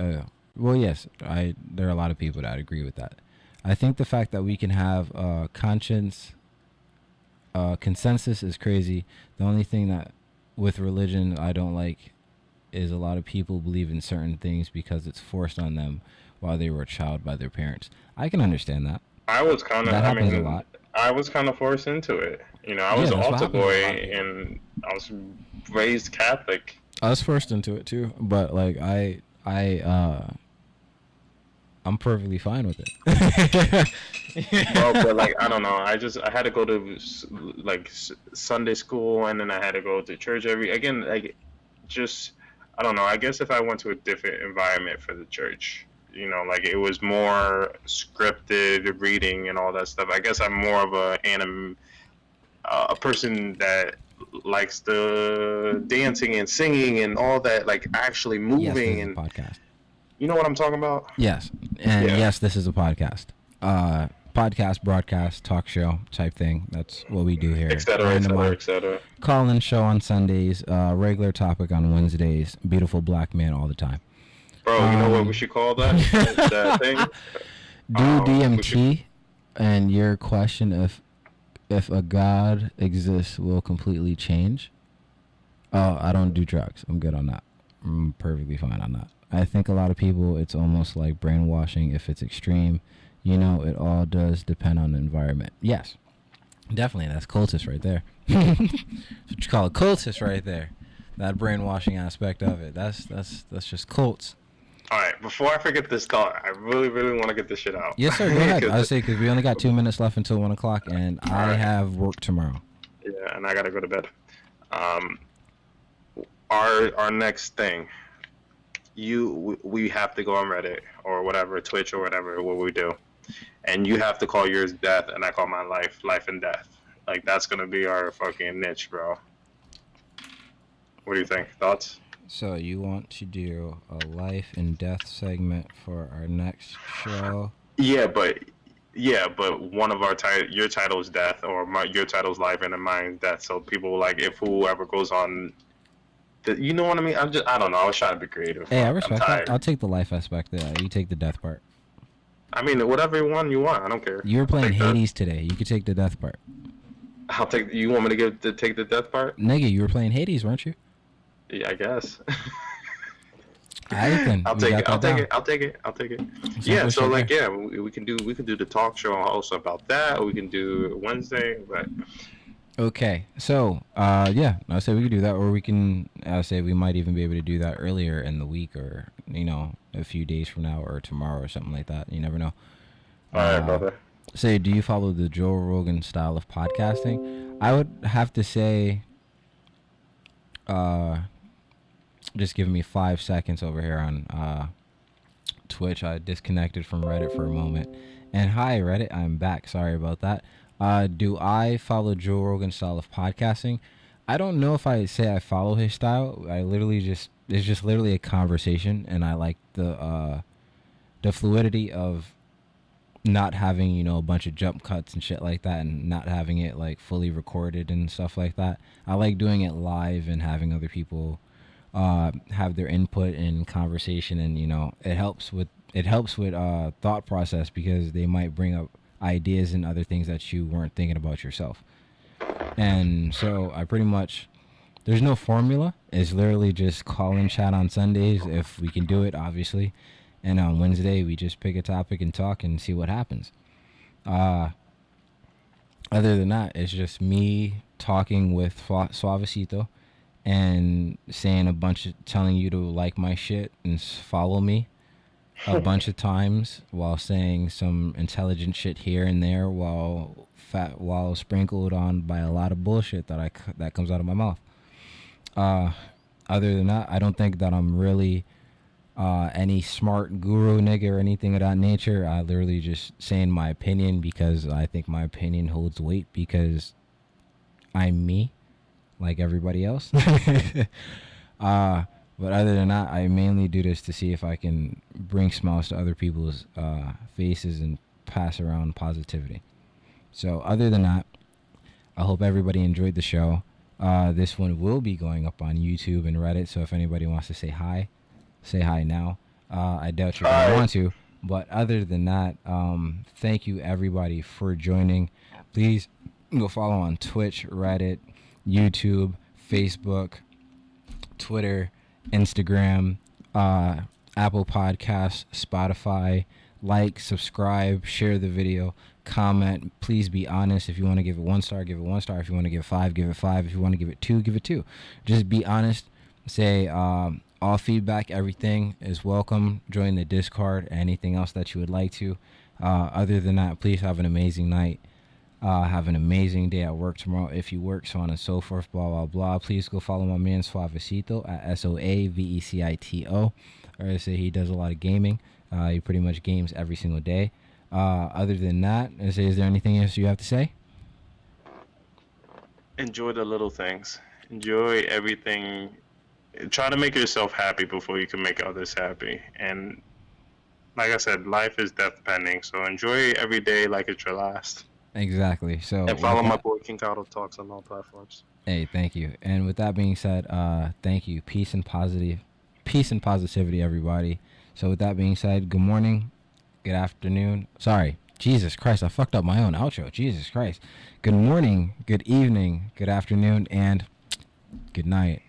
Well, yes, there are a lot of people that agree with that. I think the fact that we can have conscience, consensus is crazy. The only thing that with religion I don't like is a lot of people believe in certain things because it's forced on them while they were a child by their parents. I can understand that. I was kind of, That I happens a mean, lot. I was kind of forced into it. You know, I Yeah, was an that's what altar happens with a boy lot of people. and I was raised Catholic. I was forced into it too, but like I'm perfectly fine with it. Well, but like I don't know. I had to go to Sunday school and then I had to go to church just I don't know. I guess if I went to a different environment for the church, you know, like it was more scripted reading and all that stuff. I guess I'm more of a person that likes the dancing and singing and all that, like actually Yes, this moving is a and podcast. you know what I'm talking about? Yes, and Yeah. yes, this is a podcast. Podcast, broadcast, talk show type thing. That's what we do here. Et cetera, et cetera, et cetera. Call-in show on Sundays. Regular topic on Wednesdays. Beautiful black man all the time. Bro, you know what we should call that? That thing? Do We should, DMT, and your question if a god exists will completely change. Oh, I don't do drugs. I'm good on that. I'm perfectly fine on that. I think a lot of people, it's almost like brainwashing if it's extreme. You know, it all does depend on the environment. Yes, definitely. That's cultist right there. That's what you call a cultist right there. That brainwashing aspect of it. That's just cults. all right, before I forget this thought, I really, really want to get this shit out. Yes, sir. Go ahead. 'Cause I say because we only got 2 minutes left until 1 o'clock, and I Alright. have work tomorrow. Yeah, and I gotta go to bed. Um, our next thing, we have to go on Reddit or whatever, Twitch or whatever, what we do, and you have to call yours death, and I call mine life and death. Like that's gonna be our fucking niche, bro. What do you think? Thoughts? So you want to do a life and death segment for our next show? Yeah, but one of our your title is death, or your title is life, and then mine death. So people like if whoever goes on, you know what I mean? I don't know. I was trying to be creative. Hey, I I'm respect tired. that. I'll take the life aspect. You take the death part. I mean, whatever one you want. I don't care. You were playing I'll take that. Hades today. You could take the death part. I'll take. You want me to take the death part? Nigga, you were playing Hades, weren't you? Yeah, I guess. Alright then. I'll we take got it. I'll that take down. it. I'll take it. I'll take it. Simple Yeah. So shit like, there. yeah, we can do the talk show also about that, or we can do Wednesday. But Okay, so yeah, I say we could do that, or we can. I say we might even be able to do that earlier in the week, or a few days from now, or tomorrow, or something like that. You never know. all right, brother. Say, do you follow the Joe Rogan style of podcasting? I would have to say, just give me 5 seconds over here on Twitch. I disconnected from Reddit for a moment. And hi, Reddit. I'm back. Sorry about that. Do I follow Joe Rogan's style of podcasting? I don't know if I say I follow his style. I literally just it's just literally a conversation, and I like the fluidity of not having a bunch of jump cuts and shit like that, and not having it like fully recorded and stuff like that. I like doing it live and having other people have their input in conversation, and it helps with thought process because they might bring up ideas and other things that you weren't thinking about yourself. And so I pretty much there's no formula. It's literally just call in chat on Sundays if we can do it, obviously. And on Wednesday we just pick a topic and talk and see what happens. Uh, Other than that, it's just me talking with Suavecito and saying a bunch of telling you to like my shit and follow me a bunch of times while saying some intelligent shit here and there while sprinkled on by a lot of bullshit that comes out of my mouth. Uh, Other than that, I don't think that I'm really any smart guru nigga or anything of that nature. I literally just saying my opinion because I think my opinion holds weight because I'm me, like everybody else. But other than that, I mainly do this to see if I can bring smiles to other people's faces and pass around positivity. So other than that, I hope everybody enjoyed the show. This one will be going up on YouTube and Reddit, so if anybody wants to say hi now. I doubt you're going to Hi. want to. But other than that, thank you everybody for joining. Please go follow on Twitch, Reddit, YouTube, Facebook, Twitter, Instagram, Apple Podcasts, Spotify. Like, subscribe, share the video, comment. Please be honest. If you want to give it 1 star, give it 1 star. If you want to give it five, give it five. If you want to give it two, give it two. Just be honest. Say all feedback, everything is welcome. Join the Discord. Anything else that you would like to. Other than that, please have an amazing night. Have an amazing day at work tomorrow if you work, so on and so forth, blah, blah, blah. Please go follow my man Soavecito at Soavecito. Or I say he does a lot of gaming. He pretty much games every single day. Other than that, I say, is there anything else you have to say? Enjoy the little things. Enjoy everything. Try to make yourself happy before you can make others happy. And like I said, life is death pending. So enjoy every day like it's your last. Exactly. So And with follow my that, boy KingKadoTalks on all platforms. hey, thank you. And with that being said, thank you. Peace and positivity, everybody. So with that being said, good morning, good afternoon. Sorry, Jesus Christ, I fucked up my own outro. Jesus Christ. Good morning, good evening, good afternoon, and good night.